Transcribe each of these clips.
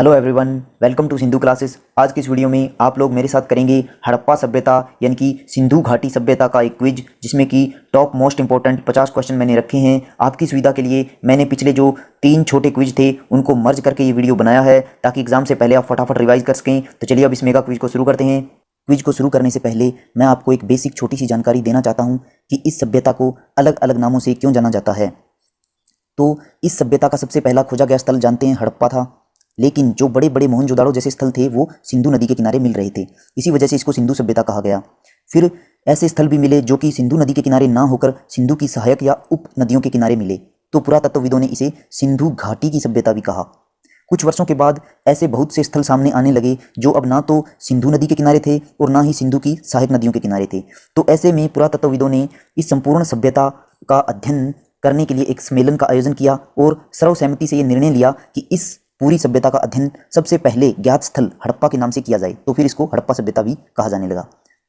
Hello everyone, welcome to Sindhu classes. आज की इस वीडियो में आप लोग मेरे साथ करेंगे हड़प्पा सभ्यता यानी कि सिंधु घाटी सभ्यता का एक क्विज, जिसमें कि टॉप मोस्ट इंपॉर्टेंट 50 क्वेश्चन मैंने रखे हैं आपकी सुविधा के लिए। मैंने पिछले जो 3 छोटे क्विज थे उनको मर्ज करके ये वीडियो बनाया है ताकि एग्जाम से पहले आप फटाफट रिवाइज कर सकें। तो चलिए अब इस मेगा क्विज को शुरू करते हैं। क्विज को शुरू करने से पहले मैं आपको एक बेसिक छोटी सी जानकारी देना चाहता हूँ कि इस सभ्यता को अलग अलग नामों से क्यों जाना जाता है। तो इस सभ्यता का सबसे पहला खोजा गया स्थल जानते हैं हड़प्पा था, लेकिन जो बड़े बड़े मोहनजोदाड़ो जैसे स्थल थे वो सिंधु नदी के किनारे मिल रहे थे, इसी वजह से इसको सिंधु सभ्यता कहा गया। फिर ऐसे स्थल भी मिले जो कि सिंधु नदी के किनारे ना होकर सिंधु की सहायक या उप नदियों के किनारे मिले, तो पुरातत्वविदों ने इसे सिंधु घाटी की सभ्यता भी कहा। कुछ वर्षों के बाद ऐसे बहुत से स्थल सामने आने लगे जो अब ना तो सिंधु नदी के किनारे थे और ना ही सिंधु की सहायक नदियों के किनारे थे। तो ऐसे में पुरातत्वविदों ने इस संपूर्ण सभ्यता का अध्ययन करने के लिए एक सम्मेलन का आयोजन किया और सर्वसहमति से ये निर्णय लिया कि इस पूरी सभ्यता का अध्ययन सबसे पहले ज्ञात स्थल हड़प्पा के नाम से किया जाए। तो फिर इसको हड़प्पा सभ्यता भी कहा जाने लगा।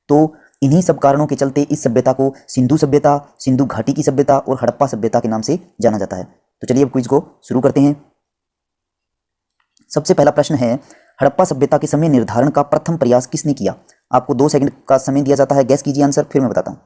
तो इन्हीं सब कारणों के चलते इस सभ्यता को सिंधु सभ्यता, सिंधु घाटी की सभ्यता और हड़प्पा सभ्यता के नाम से जाना जाता है। तो चलिए अब क्विज को शुरू करते हैं। सबसे पहला प्रश्न है, हड़प्पा सभ्यता के समय निर्धारण का प्रथम प्रयास किसने किया? आपको 2 सेकंड का समय दिया जाता है, गैस कीजिए आंसर, फिर मैं बताता हूं।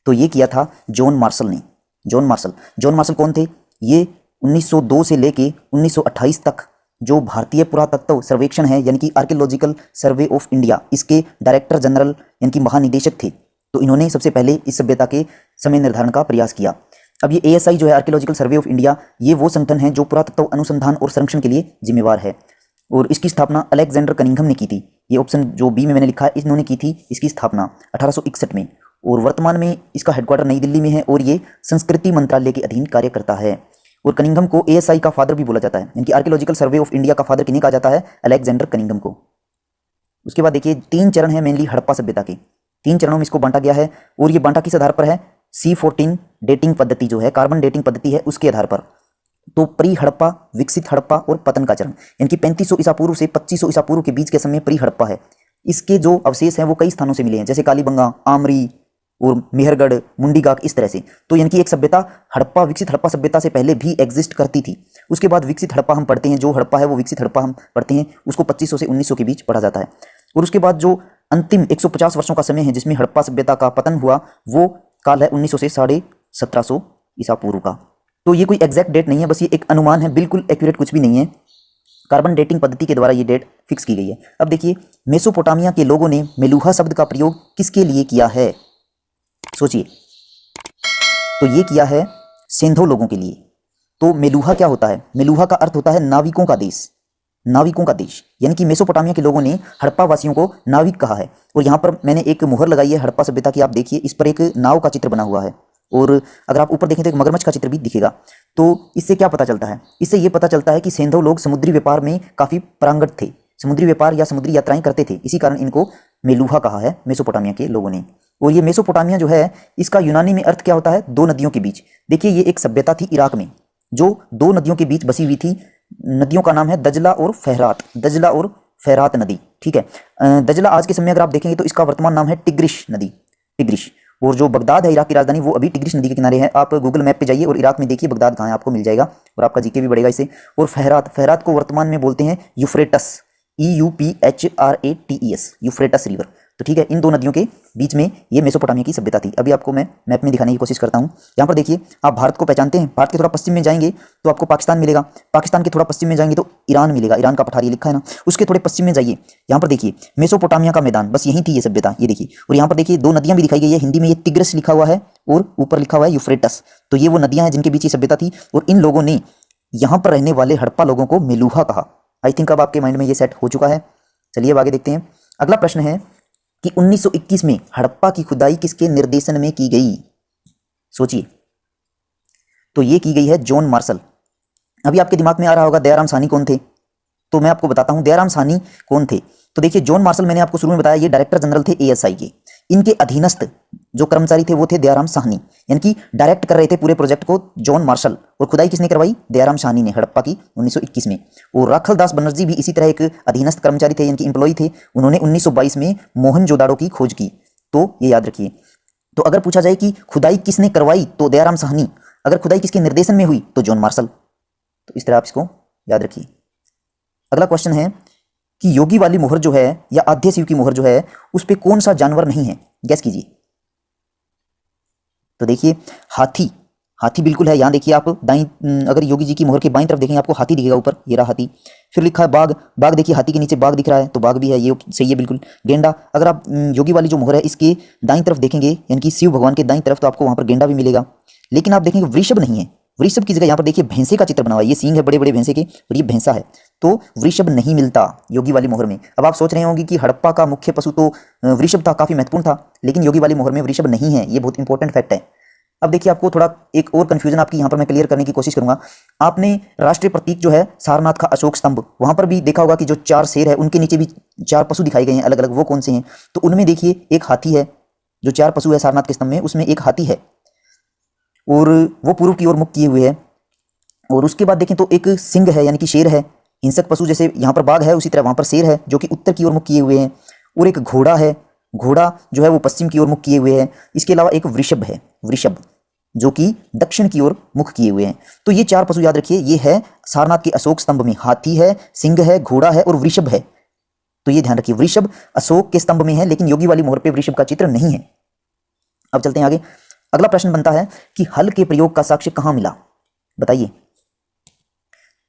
तो ये किया था जॉन मार्शल ने। जॉन मार्शल कौन थे? ये 1902 से लेके 1928 तक जो भारतीय पुरातत्व सर्वेक्षण है यानी कि आर्कियोलॉजिकल सर्वे ऑफ इंडिया, इसके डायरेक्टर जनरल यानी कि महानिदेशक थे। तो इन्होंने सबसे पहले इस सभ्यता के समय निर्धारण का प्रयास किया। अब ये ASI जो है, आर्कियोलॉजिकल सर्वे ऑफ इंडिया, ये वो संगठन है जो पुरातत्व अनुसंधान और संरक्षण के लिए जिम्मेवार है और इसकी स्थापना अलेक्जेंडर कनिंघम ने की थी। ये ऑप्शन जो बी में मैंने लिखा है, इन्होंने की थी इसकी स्थापना 1861 में, और वर्तमान में इसका हेडक्वार्टर नई दिल्ली में है और ये संस्कृति मंत्रालय के अधीन कार्य करता है। और कनिंघम को ASI का फादर भी बोला जाता है, यानी कि आर्कियोलॉजिकल सर्वे ऑफ इंडिया का फादर किन्हें कहा जाता है? अलेक्जेंडर कनिंघम को। उसके बाद देखिए 3 चरण है मेनली हड़प्पा सभ्यता के। 3 चरणों में इसको बांटा गया है और ये बांटा किस आधार पर है? C14 डेटिंग पद्धति जो है, कार्बन डेटिंग पद्धति है, उसके आधार पर। तो प्री हड़प्पा, विकसित हड़प्पा और पतन का चरण, यानी कि 3500 ईसा पूर्व से 2500 ईसा पूर्व के बीच के समय प्री हड़प्पा है। इसके जो अवशेष हैं वो कई स्थानों से मिले हैं, जैसे कालीबंगा, आमरी और मेहरगढ़, मुंडीगाक, इस तरह से। तो यानी कि एक सभ्यता हड़प्पा, विकसित हड़प्पा सभ्यता से पहले भी एग्जिस्ट करती थी। उसके बाद विकसित हड़प्पा हम पढ़ते हैं, जो हड़प्पा है वो विकसित हड़प्पा हम पढ़ते हैं, उसको 2500 से 1900 के बीच पढ़ा जाता है। और उसके बाद जो अंतिम 150 वर्षों का समय है जिसमें हड़प्पा सभ्यता का पतन हुआ, वो काल है 1900 से 1750 ईसा पूर्व का। तो ये कोई एग्जैक्ट डेट नहीं है, बस ये एक अनुमान है, बिल्कुल एक्यूरेट कुछ भी नहीं है। कार्बन डेटिंग पद्धति के द्वारा ये डेट फिक्स की गई है। अब देखिए, मेसोपोटामिया के लोगों ने मेलुहा शब्द का प्रयोग किसके लिए किया है? सोचिए। तो ये किया है सेंधो लोगों के लिए। तो मेलुहा क्या होता है? मेलुहा का अर्थ होता है नाविकों का देश, नाविकों का देश। यानी कि मेसोपोटामिया के लोगों ने हड़प्पा वासियों को नाविक कहा है। और यहाँ पर मैंने एक मुहर लगाई है हड़प्पा सभ्यता की, आप देखिए, इस पर एक नाव का चित्र बना हुआ है और अगर आप ऊपर देखें तो एक मगरमच्छ का चित्र भी दिखेगा। तो इससे क्या पता चलता है? इससे ये पता चलता है कि सेंधो लोग समुद्री व्यापार में काफ़ी पारंगत थे, समुद्री व्यापार या समुद्री यात्राएं करते थे, इसी कारण इनको मेलुहा कहा है मेसोपोटामिया के लोगों ने। और ये मेसोपोटामिया जो है, इसका यूनानी में अर्थ क्या होता है? 2 नदियों के बीच। देखिए, ये एक सभ्यता थी इराक में जो 2 नदियों के बीच बसी हुई थी। नदियों का नाम है दजला और फहरात, दजला और फहरात नदी, ठीक है। दजला आज के समय अगर आप देखेंगे तो इसका वर्तमान नाम है टिग्रिश नदी, टिग्रिश। और जो बगदाद है इराक की राजधानी, वो अभी टिग्रिश नदी के किनारे है। आप गूगल मैप पे जाइए और इराक में देखिए बगदाद कहाँ है, आपको मिल जाएगा और आपका जीके भी बढ़ेगा इससे। और फहरात को वर्तमान में बोलते हैं यूफ्रेटस, EUPHRATES, यूफ्रेटस रिवर। तो ठीक है, इन 2 नदियों के बीच में ये मेसोपोटामिया की सभ्यता थी। अभी आपको मैं मैप में दिखाने की कोशिश करता हूँ। यहाँ पर देखिए, आप भारत को पहचानते हैं, भारत के थोड़ा पश्चिम में जाएंगे तो आपको पाकिस्तान मिलेगा, पाकिस्तान के थोड़ा पश्चिम में जाएंगे तो ईरान मिलेगा, ईरान का पठार ये लिखा है ना, उसके थोड़े पश्चिम में जाइए, यहाँ पर देखिए मेसोपोटामिया का मैदान, बस यही थी ये सभ्यता, ये देखिए। और यहाँ पर देखिए 2 नदियाँ भी दिखाई गई है, हिंदी में ये तिग्रस लिखा हुआ है और ऊपर लिखा हुआ है यूफ्रेटस। तो ये वो नदियाँ हैं जिनके बीच ये सभ्यता थी और इन लोगों ने यहाँ पर रहने वाले हड़प्पा लोगों को मेलुहा कहा। आई थिंक अब आपके माइंड में ये सेट हो चुका है। चलिए अब आगे देखते हैं। अगला प्रश्न है कि 1921 में हड़प्पा की खुदाई किसके निर्देशन में की गई? सोचिए। तो ये की गई है जॉन मार्शल। अभी आपके दिमाग में आ रहा होगा दयाराम साहनी कौन थे? तो मैं आपको बताता हूं दयाराम साहनी कौन थे। तो देखिए, जॉन मार्शल मैंने आपको शुरू में बताया, ये डायरेक्टर जनरल थे ASI के। इनके अधीनस्थ जो कर्मचारी थे वो थे दयाराम साहनी, यानी कि डायरेक्ट कर रहे थे पूरे प्रोजेक्ट को जॉन मार्शल। और खुदाई किसने करवाई? दयाराम साहनी ने, हड़प्पा की 1921 में। और राखल दास बनर्जी भी इसी तरह एक अधीनस्थ कर्मचारी थे, यानी कि एम्प्लॉय थे। उन्होंने 1922 में मोहनजोदाड़ो की खोज की। तो ये याद रखिए। तो अगर पूछा जाए कि खुदाई किसने करवाई तो दयाराम साहनी, अगर खुदाई किसके निर्देशन में हुई तो जॉन मार्शल। तो इस तरह आप इसको याद रखिए। अगला क्वेश्चन है कि योगी वाली मोहर जो है या आद्य शिव की मोहर जो है उस पे कौन सा जानवर नहीं है, गैस कीजिए। तो देखिए हाथी, हाथी बिल्कुल है। यहाँ देखिए आप दाई, अगर योगी जी की मोहर के बाईं तरफ देखेंगे आपको हाथी दिखेगा ऊपर, ये रहा हाथी। फिर लिखा है बाघ, बाघ देखिए हाथी के नीचे बाघ दिख रहा है तो बाघ भी है, ये सही है बिल्कुल। गेंडा, अगर आप योगी वाली जो मोहर है इसके दाईं तरफ देखेंगे यानी कि शिव भगवान के दाईं तरफ तो आपको वहाँ पर गेंडा भी मिलेगा। लेकिन आप देखेंगे वृषभ नहीं है, वृषभ की जगह यहाँ पर देखिए भैंसे का चित्र बना हुआ है, ये सींग है बड़े बड़े भैंसे के और ये भैंसा है, तो वृषभ नहीं मिलता योगी वाली मोहर में। अब आप सोच रहे होंगे कि हड़प्पा का मुख्य पशु तो वृषभ था, काफी महत्वपूर्ण था, लेकिन योगी वाली मोहर में वृषभ नहीं है, ये बहुत इंपॉर्टेंट फैक्ट है। अब देखिए आपको थोड़ा एक और कंफ्यूजन आपकी यहाँ पर मैं क्लियर करने की कोशिश करूंगा। आपने राष्ट्रीय प्रतीक जो है सारनाथ का अशोक स्तंभ, वहां पर भी देखा होगा कि जो 4 शेर है उनके नीचे भी 4 पशु दिखाए गए हैं अलग अलग, वो कौन से हैं? तो उनमें देखिए एक हाथी है, जो 4 पशु है सारनाथ के स्तंभ में उसमें एक हाथी है और वो पूर्व की ओर मुख किए हुए है। और उसके बाद देखें तो एक सिंह है यानी कि शेर है, हिंसक पशु, जैसे यहाँ पर बाघ है उसी तरह वहां पर शेर है जो कि उत्तर की ओर मुख किए हुए हैं। और एक घोड़ा है, घोड़ा जो है वो पश्चिम की ओर मुख किए हुए है। इसके अलावा एक वृषभ है, वृषभ जो कि दक्षिण की ओर मुख किए हुए हैं। तो ये 4 पशु याद रखिए, ये है सारनाथ के अशोक स्तंभ में, हाथी है, सिंह है, घोड़ा है और वृषभ है। तो ये ध्यान रखिए, वृषभ अशोक के स्तंभ में है लेकिन योगी वाली मोहर पे वृषभ का चित्र नहीं है। अब चलते हैं आगे। अगला प्रश्न बनता है कि हल के प्रयोग का साक्ष्य कहां मिला, बताइए।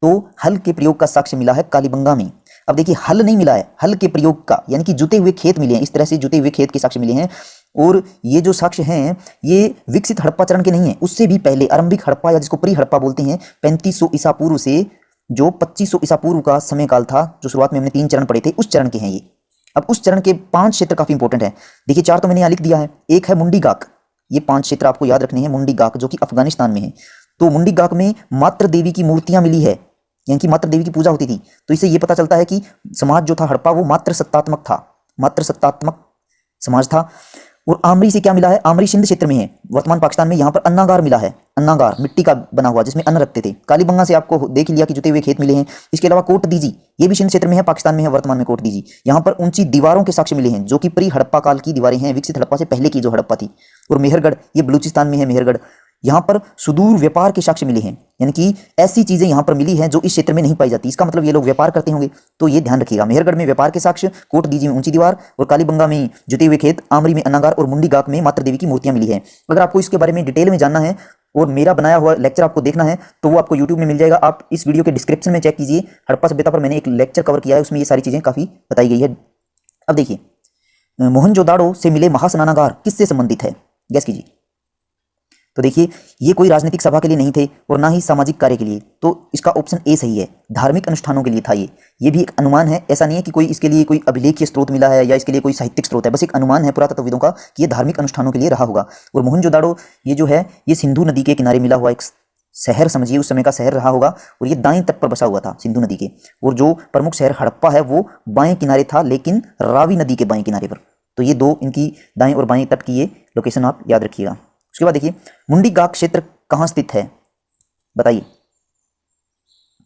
तो हल के प्रयोग का साक्ष्य मिला है कालीबंगा में। अब देखिए हल नहीं मिला है, हल के प्रयोग का यानी कि जुते हुए खेत मिले हैं, इस तरह से जुते हुए खेत के साक्ष्य मिले हैं। और ये जो साक्ष्य हैं ये विकसित हड़प्पा चरण के नहीं है, उससे भी पहले आरंभिक हड़प्पा या जिसको प्री हड़प्पा बोलते हैं, 3500 ईसा पूर्व से जो 2500 ईसा पूर्व का समय काल था, जो शुरुआत में हमने 3 चरण पढ़े थे, उस चरण के हैं ये। अब उस चरण के 5 क्षेत्र काफी इंपॉर्टेंट है। देखिए 4 तो मैंने यहाँ लिख दिया है। एक है मुंडी गाक, ये 5 क्षेत्र आपको याद रखने हैं। मुंडी गाक जो कि अफगानिस्तान में है, तो मुंडी गाक में मातृ देवी की मूर्तियां मिली है, यानी कि मातृ देवी की पूजा होती थी। तो इससे ये पता चलता है कि समाज जो था हड़प्पा वो मातृ सत्तात्मक था, मातृ सत्तात्मक समाज था। और आमरी से क्या मिला है, आमरी सिंध क्षेत्र में है, वर्तमान पाकिस्तान में। यहाँ पर अन्नागार मिला है, अन्नागार मिट्टी का बना हुआ जिसमें अन्न रखते थे। कालीबंगा से आपको देख लिया कि जुते हुए खेत मिले हैं। इसके अलावा कोट दीजी, ये भी सिंध क्षेत्र में है, पाकिस्तान में है वर्तमान में कोट दीजी। यहाँ पर ऊंची दीवारों के साक्ष्य मिले हैं जो कि प्री हड़प्पा काल की दीवारें हैं, विकसित हड़प्पा से पहले की जो हड़प्पा थी। और मेहरगढ़, ये बलूचिस्तान में है मेहरगढ़, यहाँ पर सुदूर व्यापार के साक्ष्य मिले हैं, यानी कि ऐसी चीजें यहाँ पर मिली हैं जो इस क्षेत्र में नहीं पाई जाती। इसका मतलब ये लोग व्यापार करते होंगे, तो ये ध्यान रखिएगा। मेहरगढ़ में व्यापार के साक्ष्य, कोट दीजी में ऊंची दीवार, और कालीबंगा में जुते हुए खेत, आमरी में अन्नागार और मुंडी गाक में मातृ देवी की मूर्तियां मिली हैं। अगर आपको इसके बारे में डिटेल में जानना है और मेरा बनाया हुआ लेक्चर आपको देखना है तो वो आपको यूट्यूब में मिल जाएगा। आप इस वीडियो के डिस्क्रिप्शन में चेक कीजिए, हड़प्पा सभ्यता पर मैंने एक लेक्चर कवर किया है, उसमें ये सारी चीजें काफी बताई गई है। अब देखिए मोहनजोदाड़ो से मिले महास्नानागार किससे संबंधित है, गैस कीजिए। तो देखिए ये कोई राजनीतिक सभा के लिए नहीं थे और ना ही सामाजिक कार्य के लिए, तो इसका ऑप्शन ए सही है, धार्मिक अनुष्ठानों के लिए था ये भी एक अनुमान है। ऐसा नहीं है कि कोई इसके लिए कोई अभिलेखीय स्रोत मिला है या इसके लिए कोई साहित्यिक स्रोत है, बस एक अनुमान है पुरातत्वविदों का कि ये धार्मिक अनुष्ठानों के लिए रहा होगा। और मोहनजोदाड़ो ये जो है ये सिंधु नदी के किनारे मिला हुआ एक शहर समझिए, उस समय का शहर रहा होगा, और ये दाएं तट पर बसा हुआ था सिंधु नदी के। और जो प्रमुख शहर हड़प्पा है वो बाएं किनारे था, लेकिन रावी नदी के बाएं किनारे पर। तो ये दो इनकी दाएं और बाएं तट की ये लोकेशन आप याद रखिएगा। उसके बाद देखिए मुंडी गाक क्षेत्र कहाँ स्थित है, बताइए।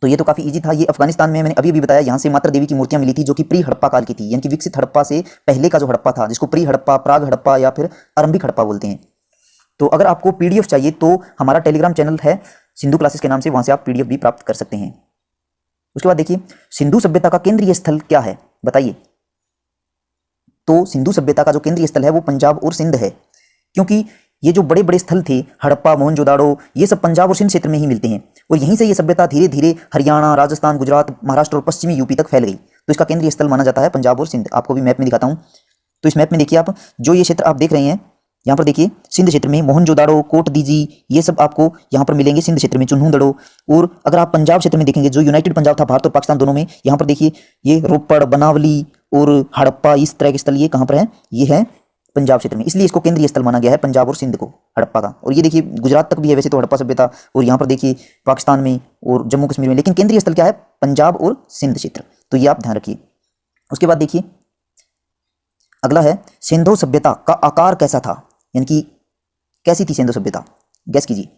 तो ये तो काफी इजी था, ये अफगानिस्तान में, मैंने अभी अभी बताया। यहाँ से मातृ देवी की मूर्तियां मिली थी जो कि प्री हड़प्पा काल की थी, यानी कि विकसित हड़प्पा से पहले का जो हड़प्पा था, जिसको प्री हड़प्पा, प्राग हड़प्पा या फिर आरंभिक हड़प्पा बोलते हैं। तो अगर आपको पीडीएफ चाहिए तो हमारा टेलीग्राम चैनल है सिंधु क्लासेस के नाम से, वहां से आप पीडीएफ भी प्राप्त कर सकते हैं। उसके बाद देखिए सिंधु सभ्यता का केंद्रीय स्थल क्या है, बताइए। तो सिंधु सभ्यता का जो केंद्रीय स्थल है वो पंजाब और सिंध है, क्योंकि ये जो बड़े बड़े स्थल थे हड़प्पा, मोहनजोदाड़ो, ये सब पंजाब और सिंध क्षेत्र में ही मिलते हैं, और यहीं से ये सभ्यता धीरे धीरे हरियाणा, राजस्थान, गुजरात, महाराष्ट्र और पश्चिमी यूपी तक फैल गई। तो इसका केंद्रीय स्थल माना जाता है पंजाब और सिंध। आपको भी मैप में दिखाता हूं। तो इस मैप में देखिए आप, जो ये क्षेत्र आप देख रहे हैं यहाँ पर देखिए, सिंध क्षेत्र में मोहनजोदाड़ो, कोट दीजी, ये सब आपको यहाँ पर मिलेंगे सिंध क्षेत्र में, चुन्हू। और अगर आप पंजाब क्षेत्र में देखेंगे, जो यूनाइटेड पंजाब था भारत और पाकिस्तान दोनों में, यहाँ पर देखिए ये रोपड़, बनावली और हड़प्पा, इस तरह के स्थल ये कहाँ पर है, ये है पंजाब क्षेत्र में। इसलिए इसको केंद्रीय स्थल माना गया है पंजाब और सिंध को, हड़प्पा का। और ये देखिए गुजरात तक भी है वैसे तो हड़प्पा सभ्यता, और यहाँ पर देखिए पाकिस्तान में और जम्मू कश्मीर में, लेकिन केंद्रीय स्थल क्या है, पंजाब और सिंध क्षेत्र। तो ये आप ध्यान रखिए। उसके बाद देखिए अगला है सिंधु सभ्यता का आकार कैसा था, यानी कि कैसी थी सिंधु सभ्यता, गैस कीजिए।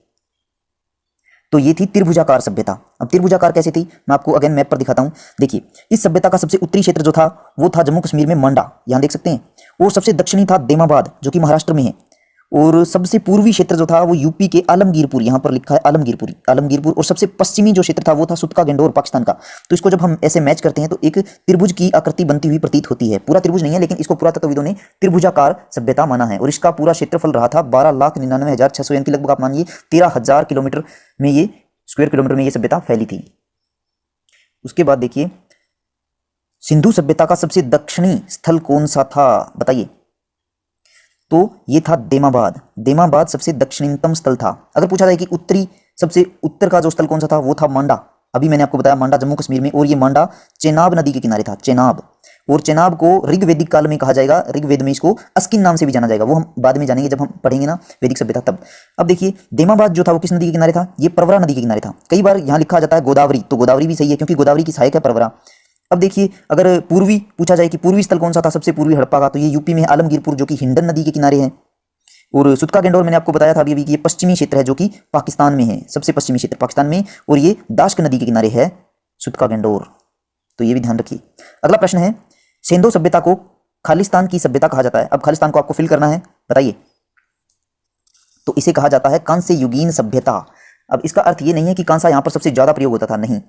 तो ये थी त्रिभुजाकार सभ्यता। अब त्रिभुजाकार कैसे थी, मैं आपको अगेन मैप पर दिखाता हूं। देखिए इस सभ्यता का सबसे उत्तरी क्षेत्र जो था वो था जम्मू कश्मीर में मांडा, यहां देख सकते हैं। और सबसे दक्षिणी था देमाबाद जो कि महाराष्ट्र में है। और सबसे पूर्वी क्षेत्र जो था वो यूपी के आलमगीरपुर, यहाँ पर लिखा है आलमगीरपुर, आलमगीरपुर। और सबसे पश्चिमी जो क्षेत्र था वो था सुतका गेंडोर, पाकिस्तान का। तो इसको जब हम ऐसे मैच करते हैं तो एक त्रिभुज की आकृति बनती हुई प्रतीत होती है। पूरा त्रिभुज नहीं है, लेकिन इसको पुरातत्वविदों ने त्रिभुजाकार सभ्यता माना है। और इसका पूरा क्षेत्रफल रहा था 12,99,600, यानी कि लगभग आप मानिए 13,000 किलोमीटर में, ये स्क्वायर किलोमीटर में ये सभ्यता फैली थी। उसके बाद देखिए, सिंधु सभ्यता का सबसे दक्षिणी स्थल कौन सा था, बताइए। तो ये था देमाबाद। देमाबाद सबसे दक्षिणतम स्थल था। अगर पूछा जाए कि उत्तरी, सबसे उत्तर का जो स्थल कौन सा था, वो था मांडा। अभी मैंने आपको बताया मांडा जम्मू कश्मीर में, और ये मांडा चेनाब नदी के किनारे था, चेनाब। और चेनाब को ऋग्वैदिक काल में कहा जाएगा, ऋग्वेद में इसको अस्किन नाम से भी जाना जाएगा, वो हम बाद में जानेंगे जब हम पढ़ेंगे ना वैदिक सभ्यता तब। अब देखिए, देमाबाद जो था वो किस नदी के किनारे था, ये परवरा नदी के किनारे था। कई बार यहाँ लिखा जाता है गोदावरी, तो गोदावरी भी सही है क्योंकि गोदावरी की सहायक है परवरा। अब देखिए, अगर पूर्वी पूछा जाए कि पूर्वी स्थल कौन सा था सबसे पूर्वी हड़प्पा का, तो ये यूपी में है आलमगीरपुर, जो कि हिंडन नदी के किनारे है। और सुतका गेंडोर मैंने आपको बताया था अभी कि ये पश्चिमी क्षेत्र है जो कि पाकिस्तान में है, सबसे पश्चिमी क्षेत्र पाकिस्तान में, और ये दाश्क नदी के किनारे है सुतका गेंडोर। तो ये भी ध्यान रखिए। अगला प्रश्न है, सिंधु सभ्यता को खालिस्तान की सभ्यता कहा जाता है। अब खालिस्तान को आपको फिल करना है, बताइए। तो इसे कहा जाता है कांस्य युगीन सभ्यता। अब इसका अर्थ ये नहीं है कि कांसा यहां पर सबसे ज्यादा प्रयोग होता था, नहीं,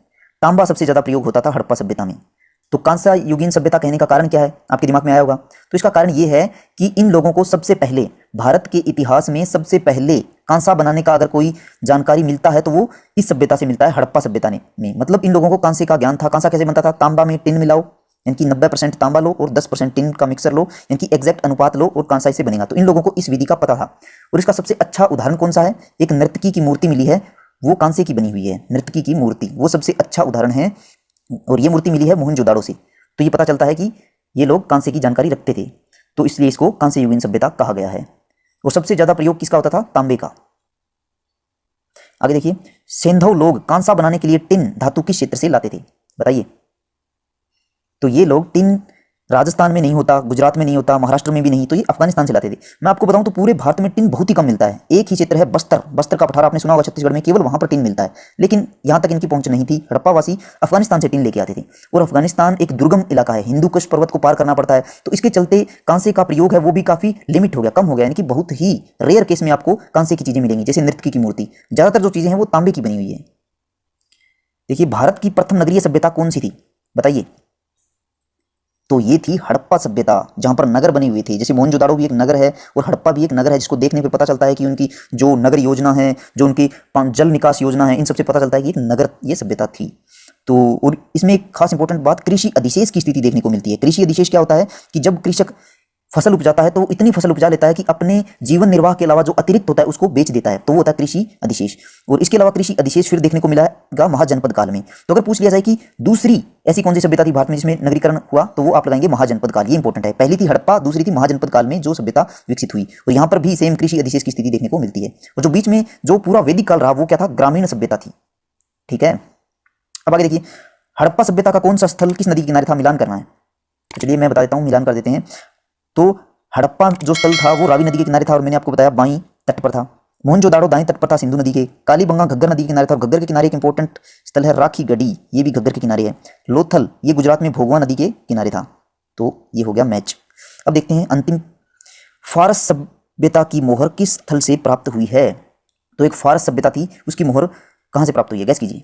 तांबा सबसे ज्यादा प्रयोग होता था हड़प्पा सभ्यता में। तो कांसा युगीन सभ्यता कहने का कारण क्या है, आपके दिमाग में आया होगा। तो इसका कारण यह है कि इन लोगों को सबसे पहले भारत के इतिहास में सबसे पहले कांसा बनाने का अगर कोई जानकारी मिलता है तो वो इस सभ्यता से मिलता है, हड़प्पा सभ्यता में। मतलब इन लोगों को कांसे का ज्ञान था। कांसा कैसे बनता था, तांबा में टिन मिलाओ, यानी कि 90% तांबा लो और 10% टिन का मिक्सर लो, यानी कि एग्जैक्ट अनुपात लो और कांसा इससे बनेगा। तो इन लोगों को इस विधि का पता था। और इसका सबसे अच्छा उदाहरण कौन सा है, एक नर्तकी की मूर्ति मिली है, वो कांसे की बनी हुई है, नर्तकी की मूर्ति, वो सबसे अच्छा उदाहरण है। और ये मूर्ति मिली है मोहनजोदाड़ो से। तो ये पता चलता है कि ये लोग कांसे की जानकारी रखते थे, तो इसलिए इसको कांस्य युगीन सभ्यता कहा गया है। और सबसे ज्यादा प्रयोग किसका होता था, तांबे का। आगे देखिए, सेंधव लोग कांसा बनाने के लिए टिन धातु किस क्षेत्र से लाते थे, बताइए। तो ये लोग टिन राजस्थान में नहीं होता, गुजरात में नहीं होता, महाराष्ट्र में भी नहीं, तो ये अफगानिस्तान से लाते थे। मैं आपको बताऊं तो पूरे भारत में टिन बहुत ही कम मिलता है। एक ही क्षेत्र है बस्तर, बस्तर का पठार आपने सुना होगा, छत्तीसगढ़ में, केवल वहां पर टिन मिलता है। लेकिन यहां तक इनकी पहुंच नहीं थी। हड़प्पावासी अफगानिस्तान से टिन लेके आते थे। और अफगानिस्तान एक दुर्गम इलाका है, हिंदू कुश पर्वत को पार करना पड़ता है, तो इसके चलते कांसे का प्रयोग है वो भी काफी लिमिट हो गया, कम हो गया। यानी कि बहुत ही रेयर केस में आपको कांसे की चीजें मिलेंगी, जैसे नृत्य की मूर्ति। ज्यादातर जो चीजें हैं वो तांबे की बनी हुई है। देखिए, भारत की प्रथम नगरीय सभ्यता कौन सी थी, बताइए। तो ये थी हड़प्पा सभ्यता, जहां पर नगर बने हुए थे। जैसे मोहनजोदाड़ो भी एक नगर है और हड़प्पा भी एक नगर है, जिसको देखने पे पता चलता है कि उनकी जो नगर योजना है, जो उनकी जल निकास योजना है, इन सबसे पता चलता है कि एक नगर ये सभ्यता थी। तो और इसमें एक खास इंपॉर्टेंट बात कृषि अधिशेष की स्थिति देखने को मिलती है। कृषि अधिशेष क्या होता है कि जब कृषक फसल उपजाता है तो इतनी फसल उपजा लेता है कि अपने जीवन निर्वाह के अलावा जो अतिरिक्त होता है उसको बेच देता है, तो वो होता है कृषि अधिशेष। और इसके अलावा कृषि अधिशेष फिर देखने को मिलेगा महाजनपद काल में। तो अगर पूछ लिया जाए कि दूसरी ऐसी कौन सी सभ्यता थी भारत में जिसमें नगरीकरण हुआ, तो वो आप लगाएंगे महाजनपद काल। ये इंपॉर्टेंट है। पहली थी हड़प्पा, दूसरी थी महाजनपद काल में जो सभ्यता विकसित हुई। और यहाँ पर भी सेम कृषि अधिशेष की स्थिति देखने को मिलती है। और जो बीच में जो पूरा वैदिक काल रहा वो क्या था, ग्रामीण सभ्यता थी। ठीक है, अब आगे देखिए, हड़प्पा सभ्यता का कौन सा स्थल किस नदी के किनारे था, मिलान करना है। तो चलिए मैं बता देता हूँ, मिलान कर देते हैं। तो हड़प्पा जो स्थल था वो रावी नदी के किनारे था, और मैंने आपको बताया बाईं तट पर था। मोहनजोदाड़ो दाएं तट पर था सिंधु नदी के। कालीबंगा घग्गर नदी के किनारे था, और घग्गर के किनारे एक इंपॉर्टेंट स्थल है राखी गढ़ी, ये भी घग्गर के किनारे है। लोथल ये गुजरात में भोगवा नदी के किनारे था। तो ये हो गया मैच। अब देखते हैं अंतिम, फारस सभ्यता की मोहर किस स्थल से प्राप्त हुई है। तो एक फारस सभ्यता थी, उसकी मोहर कहां से प्राप्त हुई है, गैस कीजिए।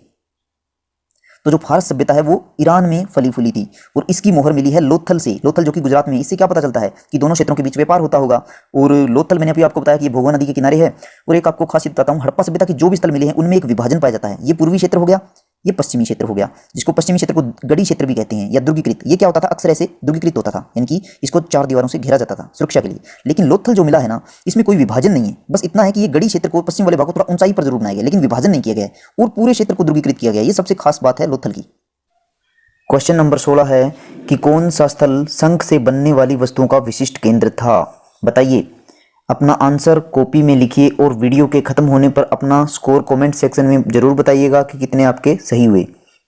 तो जो फारस सभ्यता है वो ईरान में फली फूली थी, और इसकी मोहर मिली है लोथल से। लोथल जो कि गुजरात में। इससे क्या पता चलता है कि दोनों क्षेत्रों के बीच व्यापार होता होगा। और लोथल मैंने अभी आपको बताया कि ये भोगवा नदी के किनारे है। और एक आपको खासियत बताता हूँ, हड़प्पा सभ्यता के जो भी स्थल मिले हैं उनमें एक विभाजन पाया जाता है। ये पूर्वी क्षेत्र हो गया, ये पश्चिमी क्षेत्र हो गया, जिसको पश्चिमी क्षेत्र को गढ़ी क्षेत्र भी कहते हैं या दुर्गीकृत। ये क्या होता था, अक्सर ऐसे दुर्गीकृत होता था, यानी कि इसको 4 दीवारों से घेरा जाता था सुरक्षा के लिए। लेकिन लोथल जो मिला है ना, इसमें कोई विभाजन नहीं है। बस इतना है कि ये गढ़ी क्षेत्र को, पश्चिम वाले भाग को थोड़ा ऊंचाई पर जरूर बनाया गया, लेकिन विभाजन नहीं किया गया है और पूरे क्षेत्र को दुर्गीकृत किया गया। ये सबसे खास बात है लोथल की। क्वेश्चन नंबर 16 है कि कौन सा स्थल शंख से बनने वाली वस्तुओं का विशिष्ट केंद्र था, बताइए। अपना आंसर कॉपी में लिखिए और वीडियो के खत्म होने पर अपना स्कोर कमेंट सेक्शन में जरूर बताइएगा कि कितने आपके सही हुए।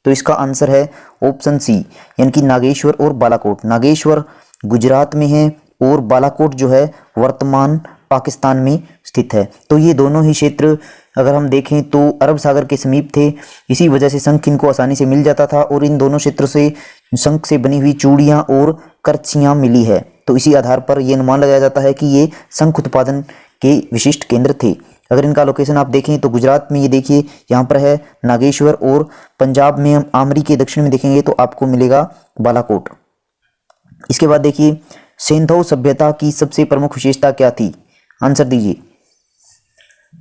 तो इसका आंसर है ऑप्शन सी, यानी कि नागेश्वर और बालाकोट। नागेश्वर गुजरात में है और बालाकोट जो है वर्तमान पाकिस्तान में स्थित है। तो ये दोनों ही क्षेत्र अगर हम देखें तो अरब सागर के समीप थे, इसी वजह से शंख इनको आसानी से मिल जाता था। और इन दोनों क्षेत्र से शंख से बनी हुई चूड़ियाँ और करछियाँ मिली है। तो इसी आधार पर यह अनुमान लगाया जाता है कि ये शंख उत्पादन के विशिष्ट केंद्र थे। अगर इनका लोकेशन आप देखें तो गुजरात में ये देखिए यहाँ पर है नागेश्वर, और पंजाब में हम आमरी के दक्षिण में देखेंगे तो आपको मिलेगा बालाकोट। इसके बाद देखिए सिंधु सभ्यता की सबसे प्रमुख विशेषता क्या थी, आंसर दीजिए।